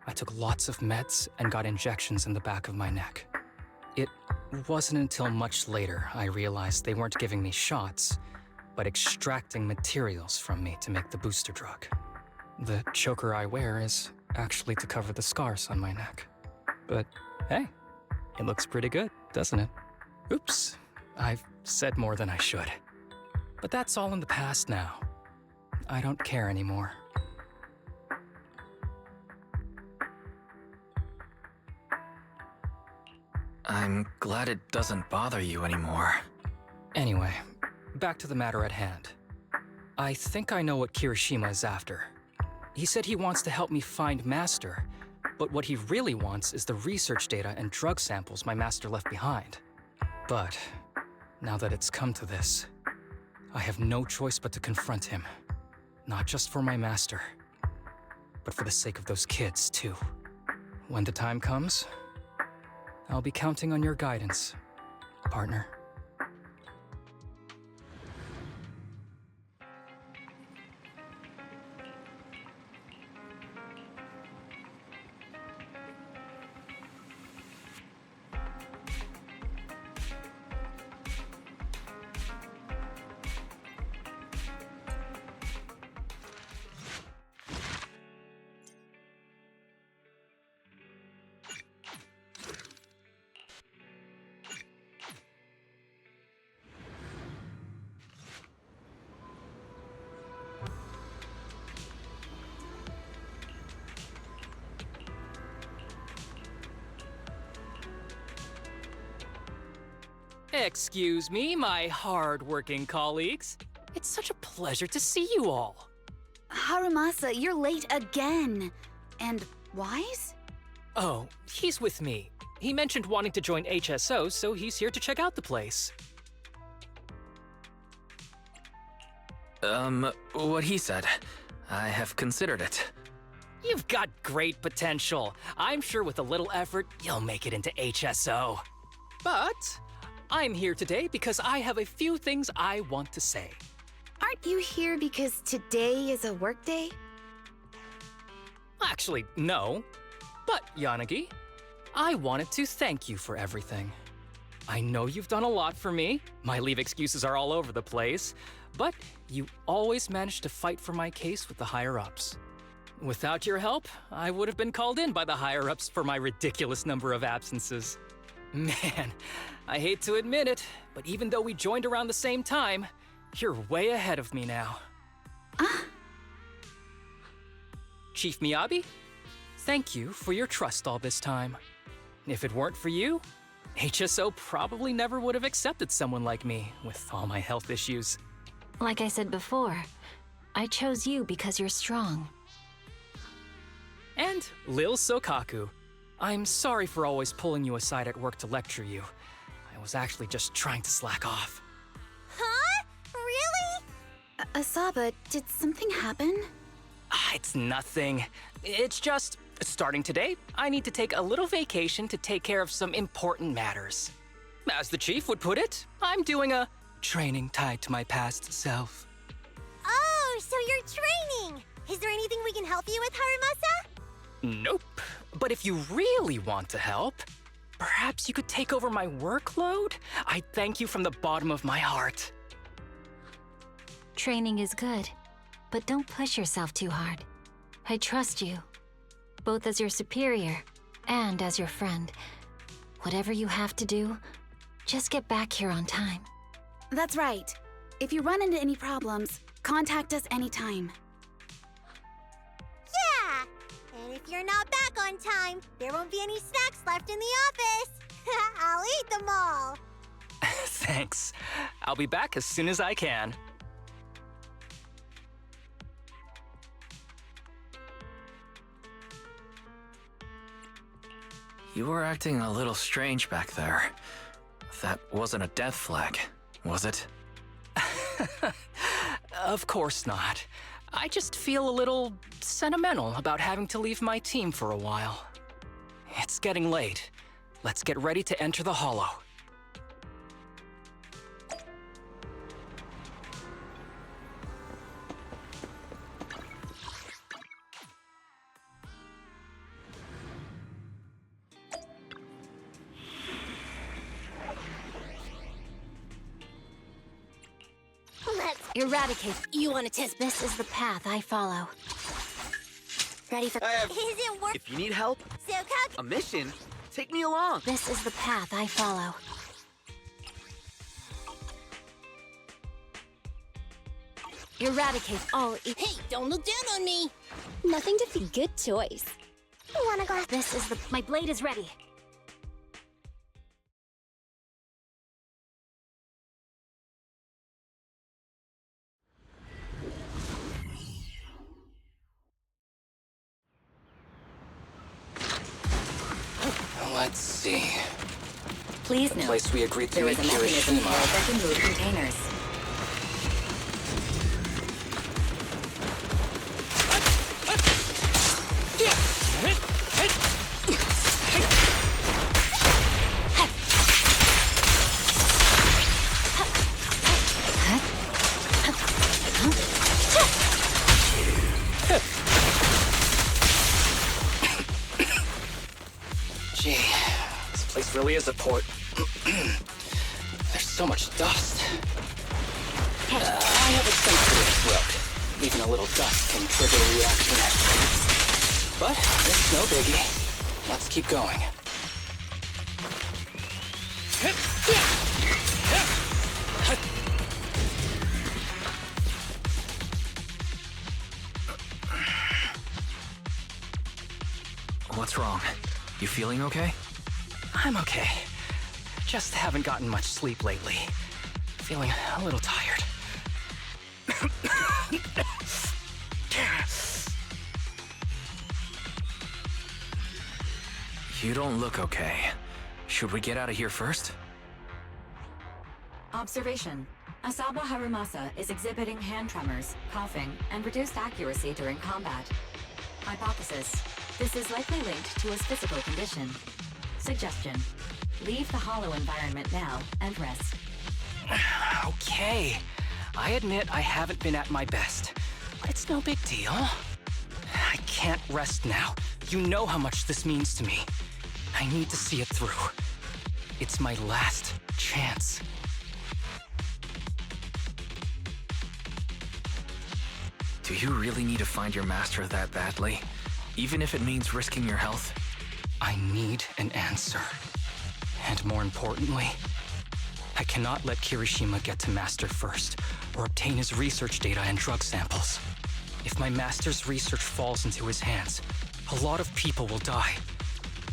I took lots of meds and got injections in the back of my neck. It wasn't until much later I realized they weren't giving me shots, but extracting materials from me to make the booster drug. The choker I wear is actually to cover the scars on my neck. But hey, it looks pretty good, doesn't it? Oops, I've said more than I should. But that's all in the past now. I don't care anymore. I'm glad it doesn't bother you anymore. Anyway, back to the matter at hand. I think I know what Kirishima is after. He said he wants to help me find Master, but what he really wants is the research data and drug samples my master left behind. But now that it's come to this, I have no choice but to confront him. Not just for my master, but for the sake of those kids, too. When the time comes, I'll be counting on your guidance, partner. Excuse me, my hard-working colleagues. It's such a pleasure to see you all. Harumasa, you're late again. And Wise? Oh, he's with me. He mentioned wanting to join HSO, so he's here to check out the place. What he said. I have considered it. You've got great potential. I'm sure with a little effort, you'll make it into HSO. But I'm here today because I have a few things I want to say. Aren't you here because today is a work day? Actually, no. But, Yanagi, I wanted to thank you for everything. I know you've done a lot for me. My leave excuses are all over the place. But you always managed to fight for my case with the higher-ups. Without your help, I would have been called in by the higher-ups for my ridiculous number of absences. Man, I hate to admit it, but even though we joined around the same time, you're way ahead of me now. Chief Miyabi, thank you for your trust all this time. If it weren't for you, HSO probably never would have accepted someone like me with all my health issues. Like I said before, I chose you because you're strong. And Lil Sokaku, I'm sorry for always pulling you aside at work to lecture you. I was actually just trying to slack off. Huh? Really? Asaba, did something happen? It's nothing. It's just, starting today, I need to take a little vacation to take care of some important matters. As the chief would put it, I'm doing a training tied to my past self. Oh, so you're training! Is there anything we can help you with, Harumasa? Nope. But if you really want to help, perhaps you could take over my workload? I thank you from the bottom of my heart. Training is good, but don't push yourself too hard. I trust you, both as your superior and as your friend. Whatever you have to do, just get back here on time. That's right. If you run into any problems, contact us anytime. Yeah! And if you're not back on time, there won't be any snacks left in the office. I'll eat them all. Thanks. I'll be back as soon as I can. You were acting a little strange back there. That wasn't a death flag, was it? Of course not. I just feel a little sentimental about having to leave my team for a while. It's getting late. Let's get ready to enter the Hollow. Eradicate. You want to test? This is the path I follow. Ready for? Isn't work. If you need help, a mission, take me along. This is the path I follow. Eradicate all. Hey, don't look down on me. Nothing to feed. Good choice. Wanna go? This is the. My blade is ready. Let's see. Please The note, place we agreed to there meet is a mechanism Hiroshima. that can move containers. Gee, this place really is a port. There's so much dust. I have a sensitive throat. Even a little dust can trigger a reaction. But it's no biggie. Let's keep going. What's wrong? You feeling okay? I'm okay. Just haven't gotten much sleep lately. Feeling a little tired. You don't look okay. Should we get out of here first? Observation. Asaba Harumasa is exhibiting hand tremors, coughing, and reduced accuracy during combat. Hypothesis. This is likely linked to his physical condition. Suggestion. Leave the hollow environment now and rest. Okay. I admit I haven't been at my best, but it's no big deal. I can't rest now. You know how much this means to me. I need to see it through. It's my last chance. Do you really need to find your master that badly? Even if it means risking your health? I need an answer. And more importantly, I cannot let Kirishima get to Master first, or obtain his research data and drug samples. If my Master's research falls into his hands, a lot of people will die.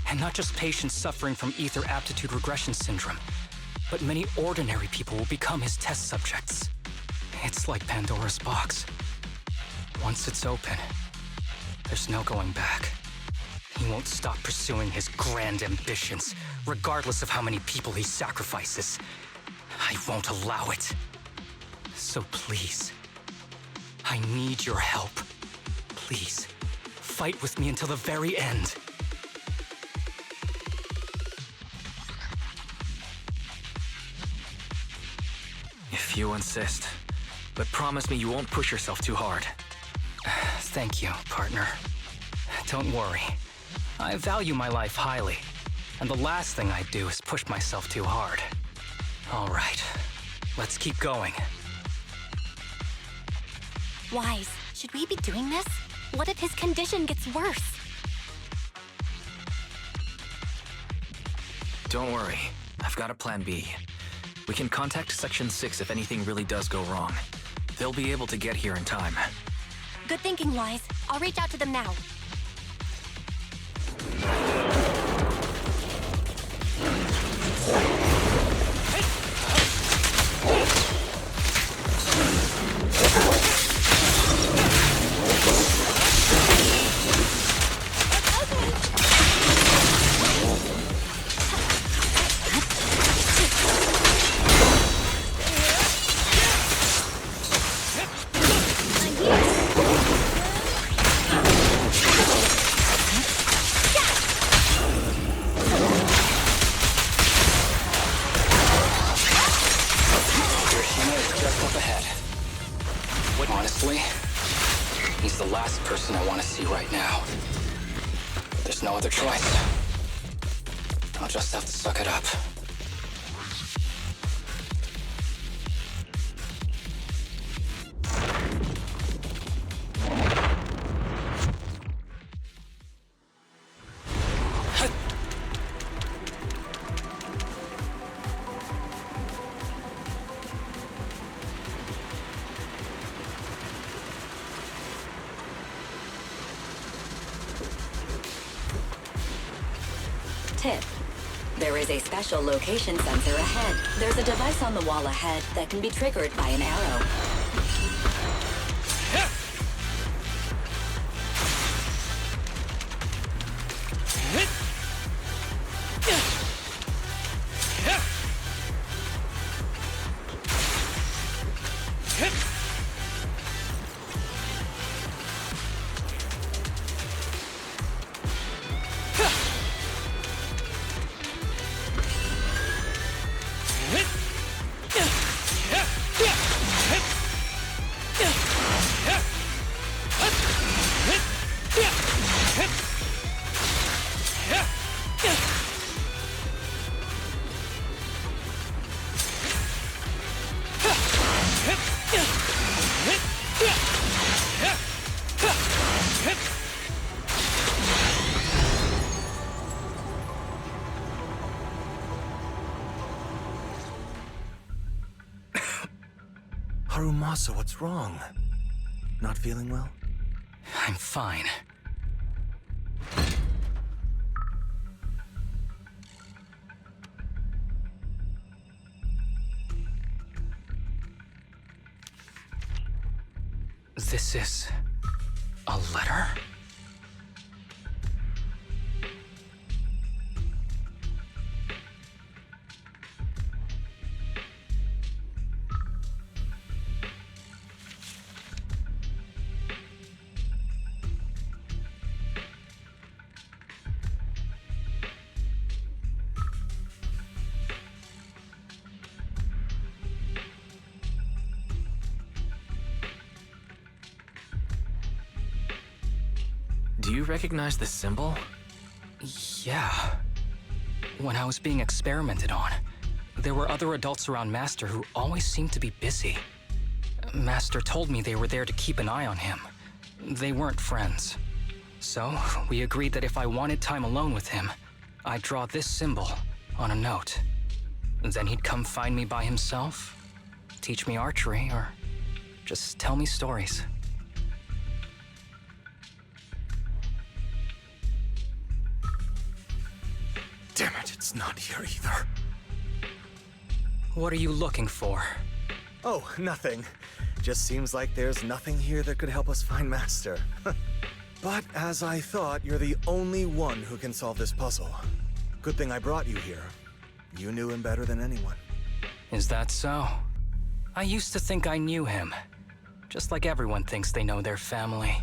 And not just patients suffering from ether aptitude regression syndrome, but many ordinary people will become his test subjects. It's like Pandora's box. Once it's open, there's no going back. He won't stop pursuing his grand ambitions, regardless of how many people he sacrifices. I won't allow it. So please, I need your help. Please, fight with me until the very end. If you insist. But promise me you won't push yourself too hard. Thank you, partner. Don't worry. I value my life highly, and the last thing I'd do is push myself too hard. All right, let's keep going. Wise, should we be doing this? What if his condition gets worse? Don't worry. I've got a plan B. We can contact Section 6 if anything really does go wrong. They'll be able to get here in time. Good thinking, Wise. I'll reach out to them now. Honestly, he's the last person I want to see right now. But there's no other choice. I'll just have to suck it up. There is a special location sensor ahead. There's a device on the wall ahead that can be triggered by an arrow. Harumasa, what's wrong? Not feeling well? I'm fine. This is a letter? Do you recognize the symbol? Yeah. When I was being experimented on, there were other adults around Master who always seemed to be busy. Master told me they were there to keep an eye on him. They weren't friends. So, we agreed that if I wanted time alone with him, I'd draw this symbol on a note. Then he'd come find me by himself, teach me archery, or just tell me stories. Damn it, it's not here either. What are you looking for? Oh, nothing. Just seems like there's nothing here that could help us find Master. But as I thought, you're the only one who can solve this puzzle. Good thing I brought you here. You knew him better than anyone. Is that so? I used to think I knew him. Just like everyone thinks they know their family.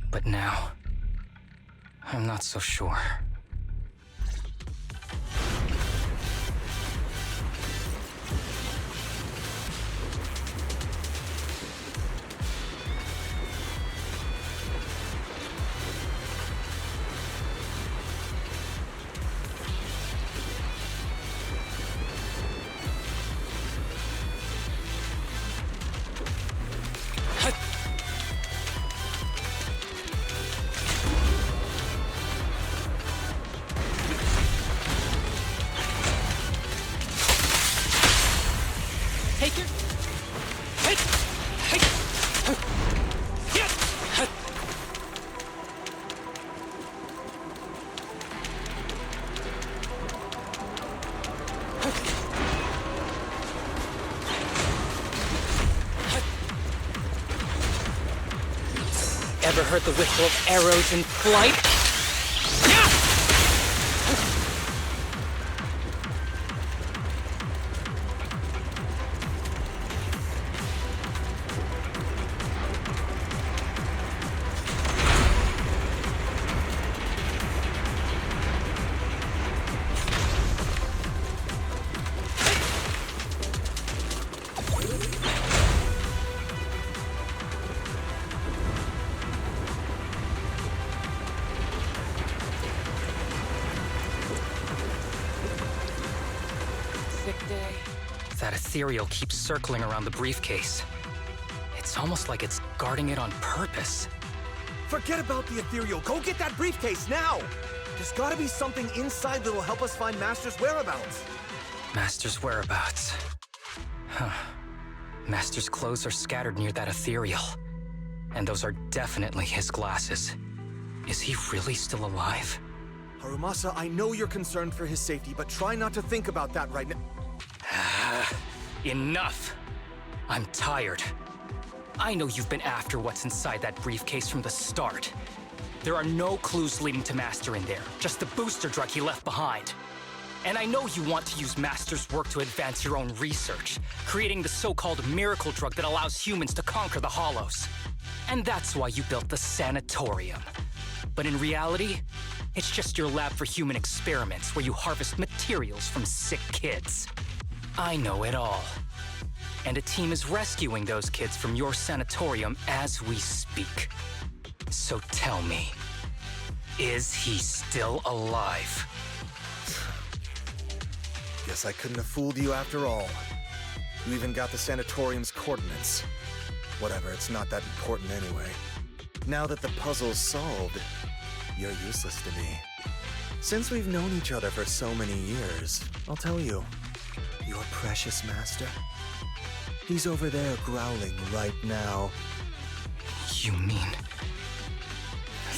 But now, I'm not so sure. Ever heard the whistle of arrows in flight? That ethereal keeps circling around the briefcase. It's almost like it's guarding it on purpose. Forget about the ethereal. Go get that briefcase now! There's gotta be something inside that'll help us find Master's whereabouts. Master's whereabouts. Huh. Master's clothes are scattered near that ethereal. And those are definitely his glasses. Is he really still alive? Harumasa, I know you're concerned for his safety, but try not to think about that right now. Enough! I'm tired. I know you've been after what's inside that briefcase from the start. There are no clues leading to Master in there, just the booster drug he left behind. And I know you want to use Master's work to advance your own research, creating the so-called miracle drug that allows humans to conquer the Hollows. And that's why you built the sanatorium. But in reality, it's just your lab for human experiments where you harvest materials from sick kids. I know it all. And a team is rescuing those kids from your sanatorium as we speak. So tell me, is he still alive? Guess I couldn't have fooled you after all. You even got the sanatorium's coordinates. Whatever, it's not that important anyway. Now that the puzzle's solved, you're useless to me. Since we've known each other for so many years, I'll tell you, your precious master, he's over there growling right now. You mean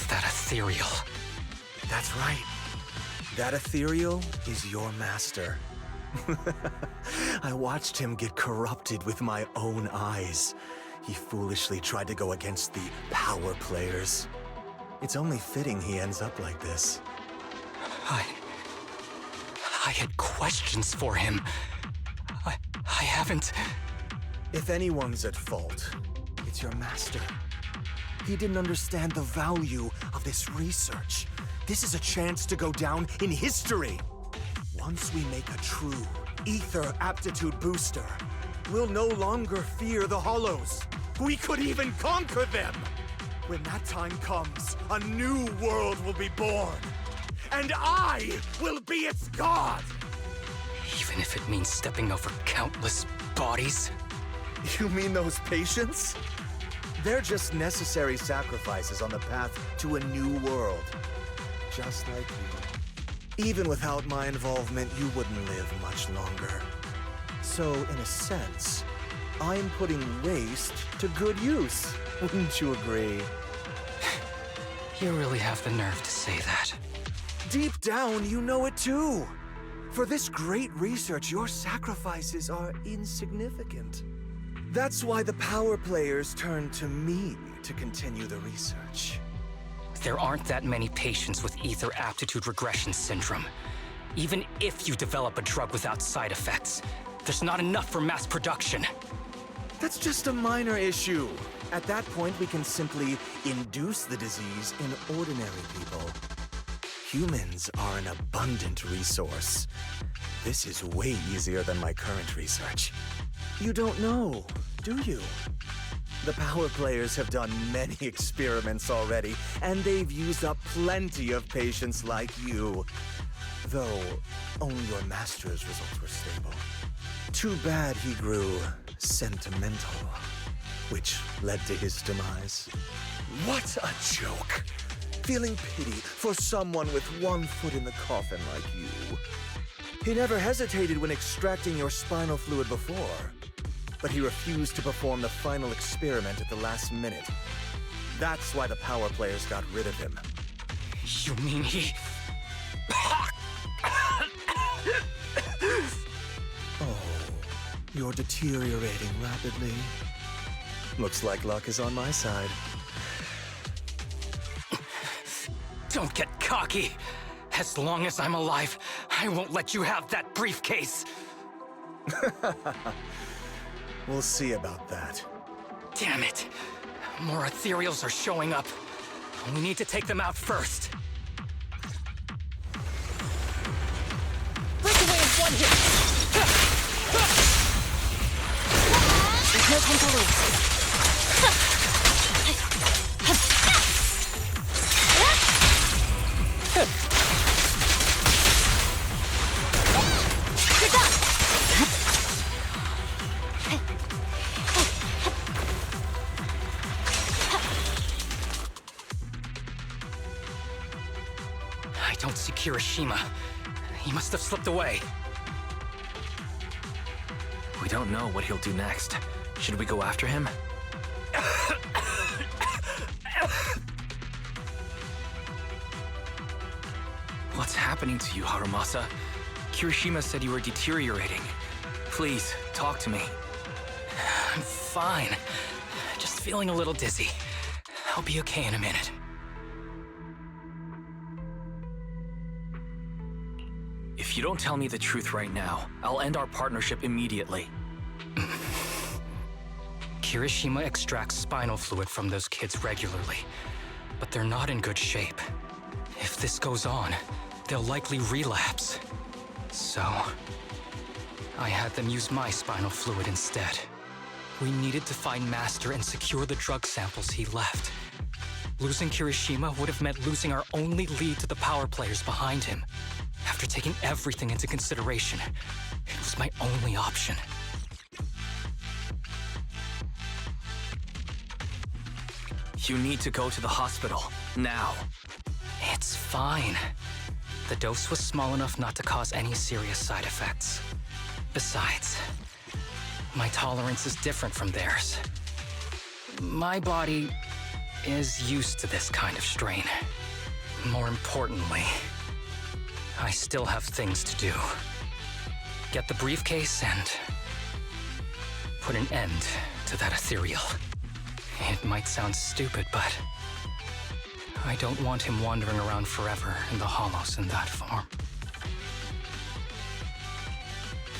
that ethereal? That's right. That ethereal is your master. I watched him get corrupted with my own eyes. He foolishly tried to go against the power players. It's only fitting he ends up like this. I had questions for him. I haven't... If anyone's at fault, it's your master. He didn't understand the value of this research. This is a chance to go down in history. Once we make a true ether aptitude booster, we'll no longer fear the Hollows. We could even conquer them. When that time comes, a new world will be born. And I will be its god! Even if it means stepping over countless bodies? You mean those patients? They're just necessary sacrifices on the path to a new world. Just like you. Even without my involvement, you wouldn't live much longer. So, in a sense, I'm putting waste to good use. Wouldn't you agree? You really have the nerve to say that. Deep down, you know it too. For this great research, your sacrifices are insignificant. That's why the power players turn to me to continue the research. There aren't that many patients with ether aptitude regression syndrome. Even if you develop a drug without side effects, there's not enough for mass production. That's just a minor issue. At that point, we can simply induce the disease in ordinary people. Humans are an abundant resource. This is way easier than my current research. You don't know, do you? The power players have done many experiments already, and they've used up plenty of patients like you. Though, only your master's results were stable. Too bad he grew sentimental, which led to his demise. What a joke! Feeling pity for someone with one foot in the coffin like you. He never hesitated when extracting your spinal fluid before, but he refused to perform the final experiment at the last minute. That's why the power players got rid of him. You mean he... Oh, you're deteriorating rapidly. Looks like luck is on my side. Don't get cocky. As long as I'm alive, I won't let you have that briefcase. We'll see about that. Damn it. More ethereals are showing up. We need to take them out first. Breakaway in one hit! There's no time to lose. I don't see Kirishima. He must have slipped away. We don't know what he'll do next. Should we go after him? What's happening to you, Harumasa? Kirishima said you were deteriorating. Please, talk to me. I'm fine. Just feeling a little dizzy. I'll be okay in a minute. If you don't tell me the truth right now, I'll end our partnership immediately. Kirishima extracts spinal fluid from those kids regularly, but they're not in good shape. If this goes on, they'll likely relapse. So, I had them use my spinal fluid instead. We needed to find Master and secure the drug samples he left. Losing Kirishima would have meant losing our only lead to the power players behind him. After taking everything into consideration, it was my only option. You need to go to the hospital, now. It's fine. The dose was small enough not to cause any serious side effects. Besides, my tolerance is different from theirs. My body is used to this kind of strain. More importantly, I still have things to do. Get the briefcase and put an end to that ethereal. It might sound stupid, but I don't want him wandering around forever in the hollows in that form.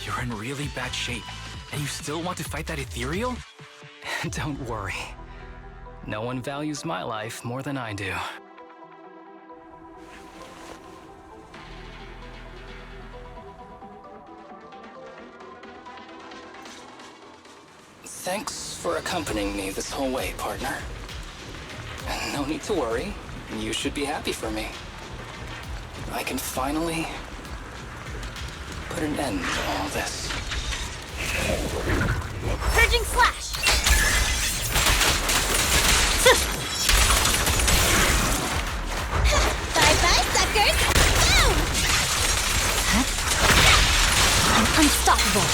You're in really bad shape, and you still want to fight that ethereal? Don't worry. No one values my life more than I do. Thanks for accompanying me this whole way, partner. No need to worry. You should be happy for me. I can finally put an end to all this. Purging slash! Bye-bye, suckers! Boom! I'm unstoppable.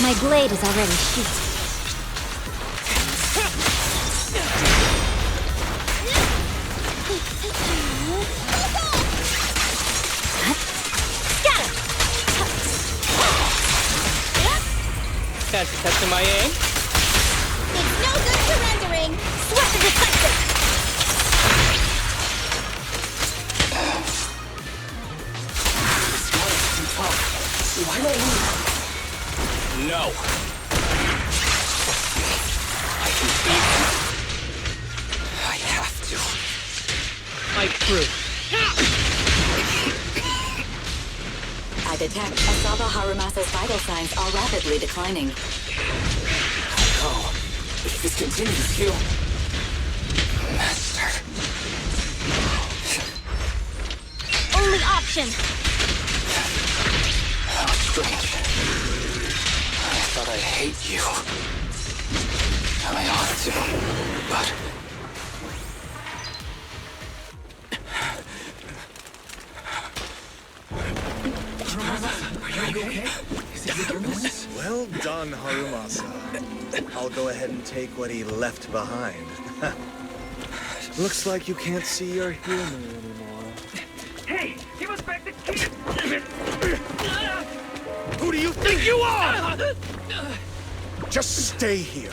My blade is already sheathed. Fancy testing my aim? It's no good surrendering! Sweat the decisive! Why don't we... No! I can beat him. I have to. Fight through. I detect Asaba Harumasa's vital signs are rapidly declining. Oh, if this continues, he'll... Master... Only option! How strange. I thought I'd hate you. I ought to, but... Are you okay? Well done, Harumasa. I'll go ahead and take what he left behind. Looks like you can't see your humor anymore. Hey, give us back the key! Who do you think you are? Just stay here.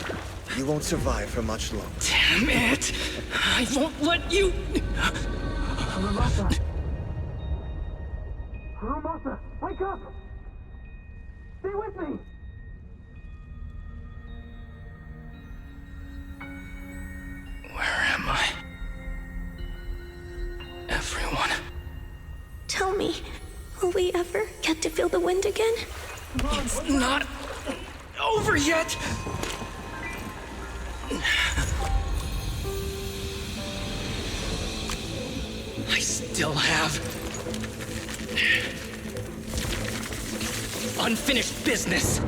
You won't survive for much longer. Damn it! I won't let you... Harumasa! Harumasa, wake up! Stay with me! Where am I? Everyone. Tell me, will we ever get to feel the wind again? It's not over yet! I still have unfinished business.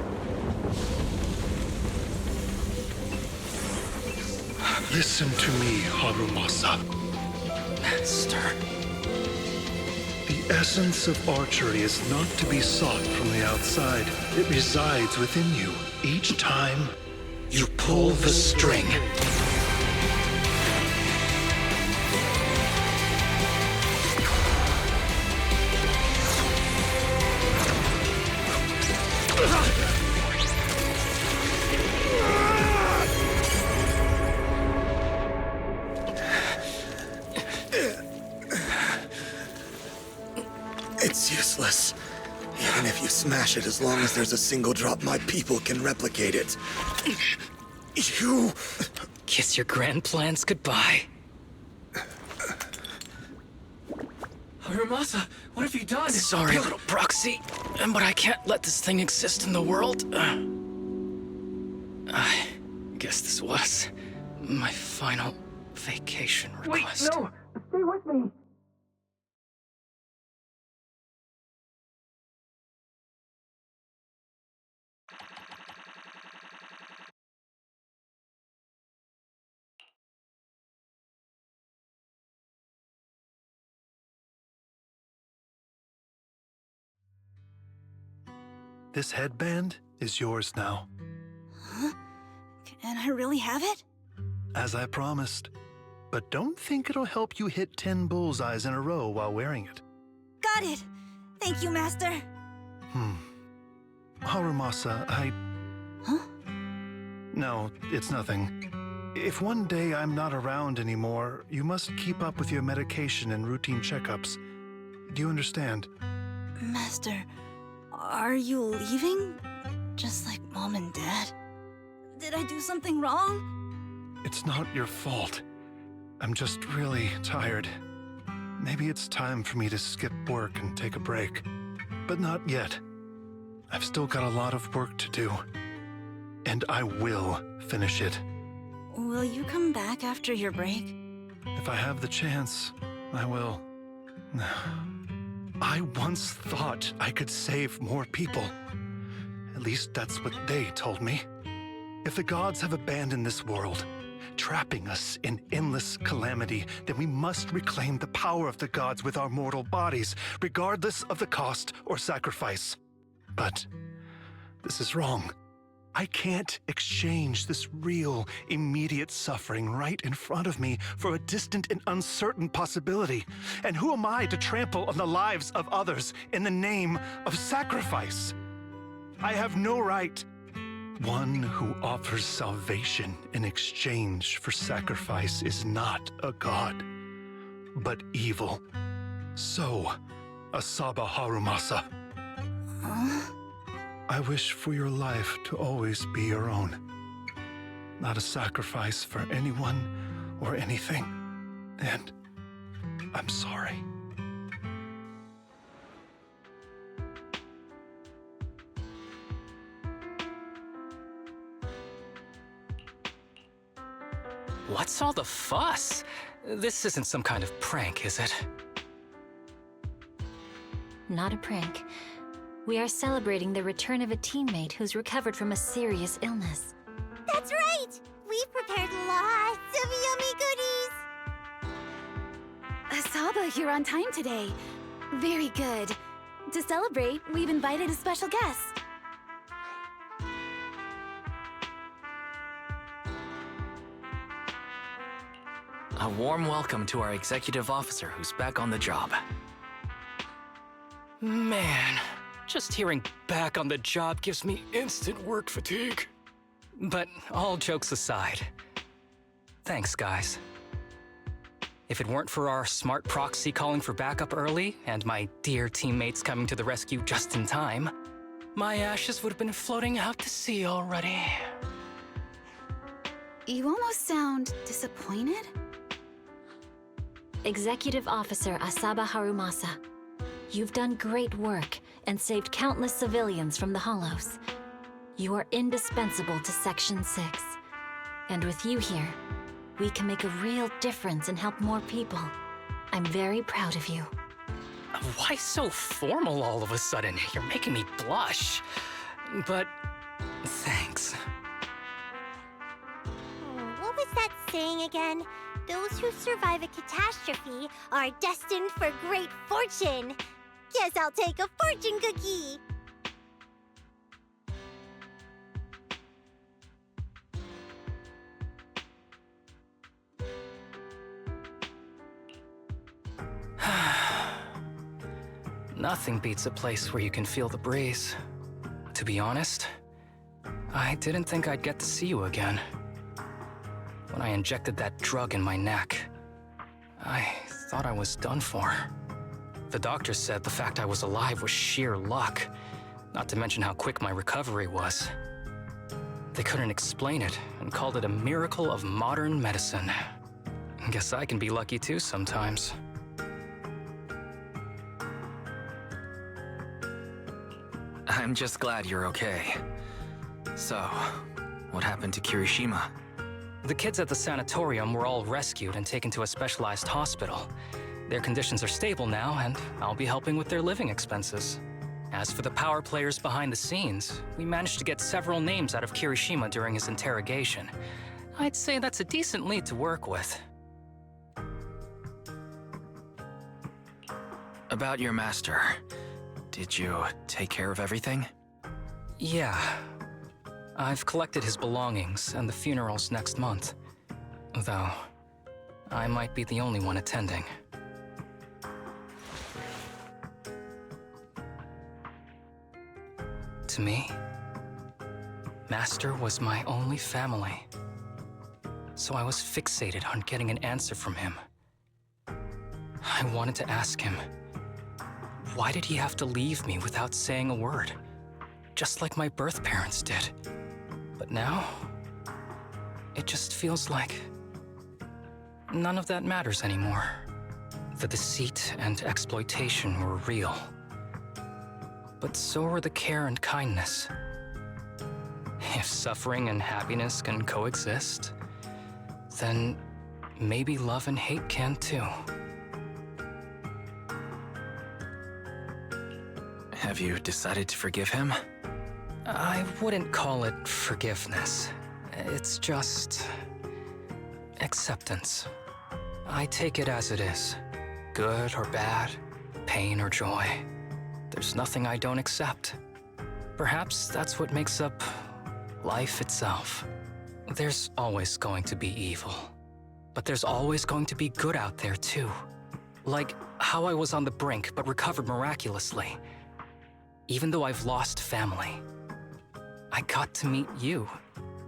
Listen to me, Harumasa. Master. The essence of archery is not to be sought from the outside. It resides within you. Each time You pull the string. Even if you smash it, as long as there's a single drop, my people can replicate it. You... Kiss your grand plans goodbye. Harumasa, what have you done? Sorry, little proxy, but I can't let this thing exist in the world. I guess this was my final vacation request. Wait, no! Stay with me! This headband is yours now. Huh? Can I really have it? As I promised. But don't think it'll help you hit 10 bullseyes in a row while wearing it. Got it! Thank you, Master! Harumasa, Huh? No, it's nothing. If one day I'm not around anymore, you must keep up with your medication and routine checkups. Do you understand? Master, are you leaving? Just like Mom and Dad? Did I do something wrong? It's not your fault. I'm just really tired. Maybe it's time for me to skip work and take a break. But not yet. I've still got a lot of work to do. And I will finish it. Will you come back after your break? If I have the chance, I will. I once thought I could save more people. At least that's what they told me. If the gods have abandoned this world, trapping us in endless calamity, then we must reclaim the power of the gods with our mortal bodies, regardless of the cost or sacrifice. But this is wrong. I can't exchange this real, immediate suffering right in front of me for a distant and uncertain possibility. And who am I to trample on the lives of others in the name of sacrifice? I have no right. One who offers salvation in exchange for sacrifice is not a god, but evil. So, Asaba Harumasa. I wish for your life to always be your own. Not a sacrifice for anyone or anything. And I'm sorry. What's all the fuss? This isn't some kind of prank, is it? Not a prank. We are celebrating the return of a teammate who's recovered from a serious illness. That's right! We've prepared lots of yummy goodies! Asaba, you're on time today. Very good. To celebrate, we've invited a special guest. A warm welcome to our executive officer who's back on the job. Man, just hearing back on the job gives me instant work fatigue. But all jokes aside, thanks, guys. If it weren't for our smart proxy calling for backup early and my dear teammates coming to the rescue just in time, my ashes would have been floating out to sea already. You almost sound disappointed? Executive Officer Asaba Harumasa, you've done great work and saved countless civilians from the Hollows. You are indispensable to Section 6. And with you here, we can make a real difference and help more people. I'm very proud of you. Why so formal all of a sudden? You're making me blush. But thanks. What was that saying again? Those who survive a catastrophe are destined for great fortune. Guess I'll take a fortune cookie. Nothing beats a place where you can feel the breeze. To be honest, I didn't think I'd get to see you again. When I injected that drug in my neck, I thought I was done for. The doctor said the fact I was alive was sheer luck, not to mention how quick my recovery was. They couldn't explain it and called it a miracle of modern medicine. Guess I can be lucky too sometimes. I'm just glad you're okay. So, what happened to Kirishima? The kids at the sanatorium were all rescued and taken to a specialized hospital. Their conditions are stable now, and I'll be helping with their living expenses. As for the power players behind the scenes, we managed to get several names out of Kirishima during his interrogation. I'd say that's a decent lead to work with. About your master, did you take care of everything? Yeah. I've collected his belongings, and the funeral's next month. Though, I might be the only one attending. To me, Master was my only family. So I was fixated on getting an answer from him. I wanted to ask him, why did he have to leave me without saying a word? Just like my birth parents did. But now, it just feels like none of that matters anymore. The deceit and exploitation were real. But so were the care and kindness. If suffering and happiness can coexist, then maybe love and hate can too. Have you decided to forgive him? I wouldn't call it forgiveness. It's just acceptance. I take it as it is. Good or bad, pain or joy. There's nothing I don't accept. Perhaps that's what makes up life itself. There's always going to be evil. But there's always going to be good out there too. Like how I was on the brink but recovered miraculously. Even though I've lost family, I got to meet you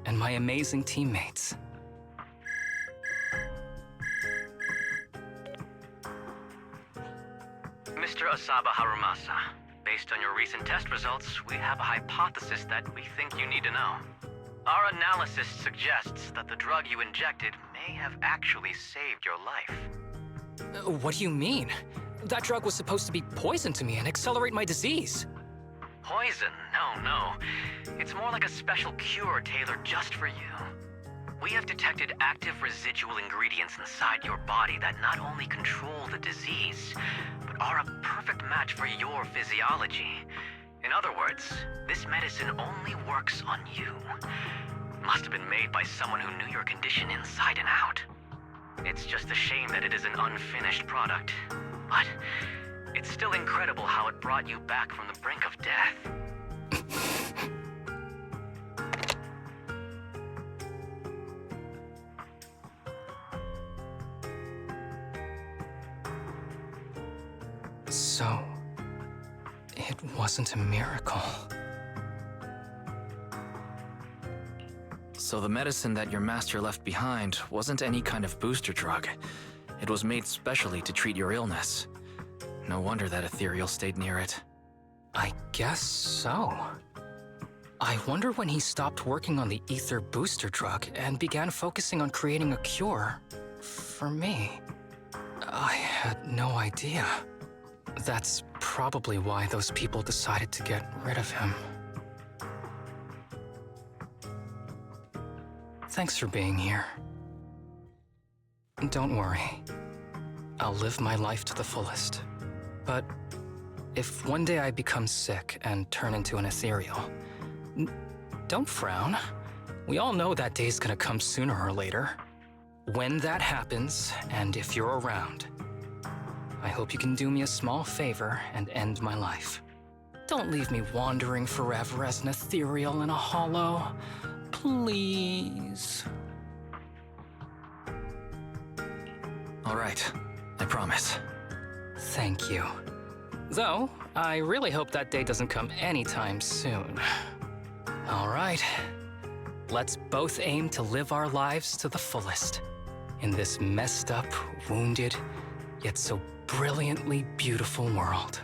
and my amazing teammates. Mr. Asaba Harumasa, based on your recent test results, we have a hypothesis that we think you need to know. Our analysis suggests that the drug you injected may have actually saved your life. What do you mean? That drug was supposed to be poison to me and accelerate my disease. Poison? No. It's more like a special cure tailored just for you. We have detected active residual ingredients inside your body that not only control the disease, but are a perfect match for your physiology. In other words, this medicine only works on you. It must have been made by someone who knew your condition inside and out. It's just a shame that it is an unfinished product. But it's still incredible how it brought you back from the brink of death. So, it wasn't a miracle. So the medicine that your master left behind wasn't any kind of booster drug. It was made specially to treat your illness. No wonder that ethereal stayed near it. I guess so. I wonder when he stopped working on the ether booster drug and began focusing on creating a cure for me. I had no idea. That's probably why those people decided to get rid of him. Thanks for being here. Don't worry. I'll live my life to the fullest. But if one day I become sick and turn into an ethereal, don't frown. We all know that day's gonna come sooner or later. When that happens, and if you're around, I hope you can do me a small favor and end my life. Don't leave me wandering forever as an ethereal in a hollow. Please. All right, I promise. Thank you. Though, I really hope that day doesn't come anytime soon. All right. Let's both aim to live our lives to the fullest in this messed up, wounded, yet so brilliantly beautiful world.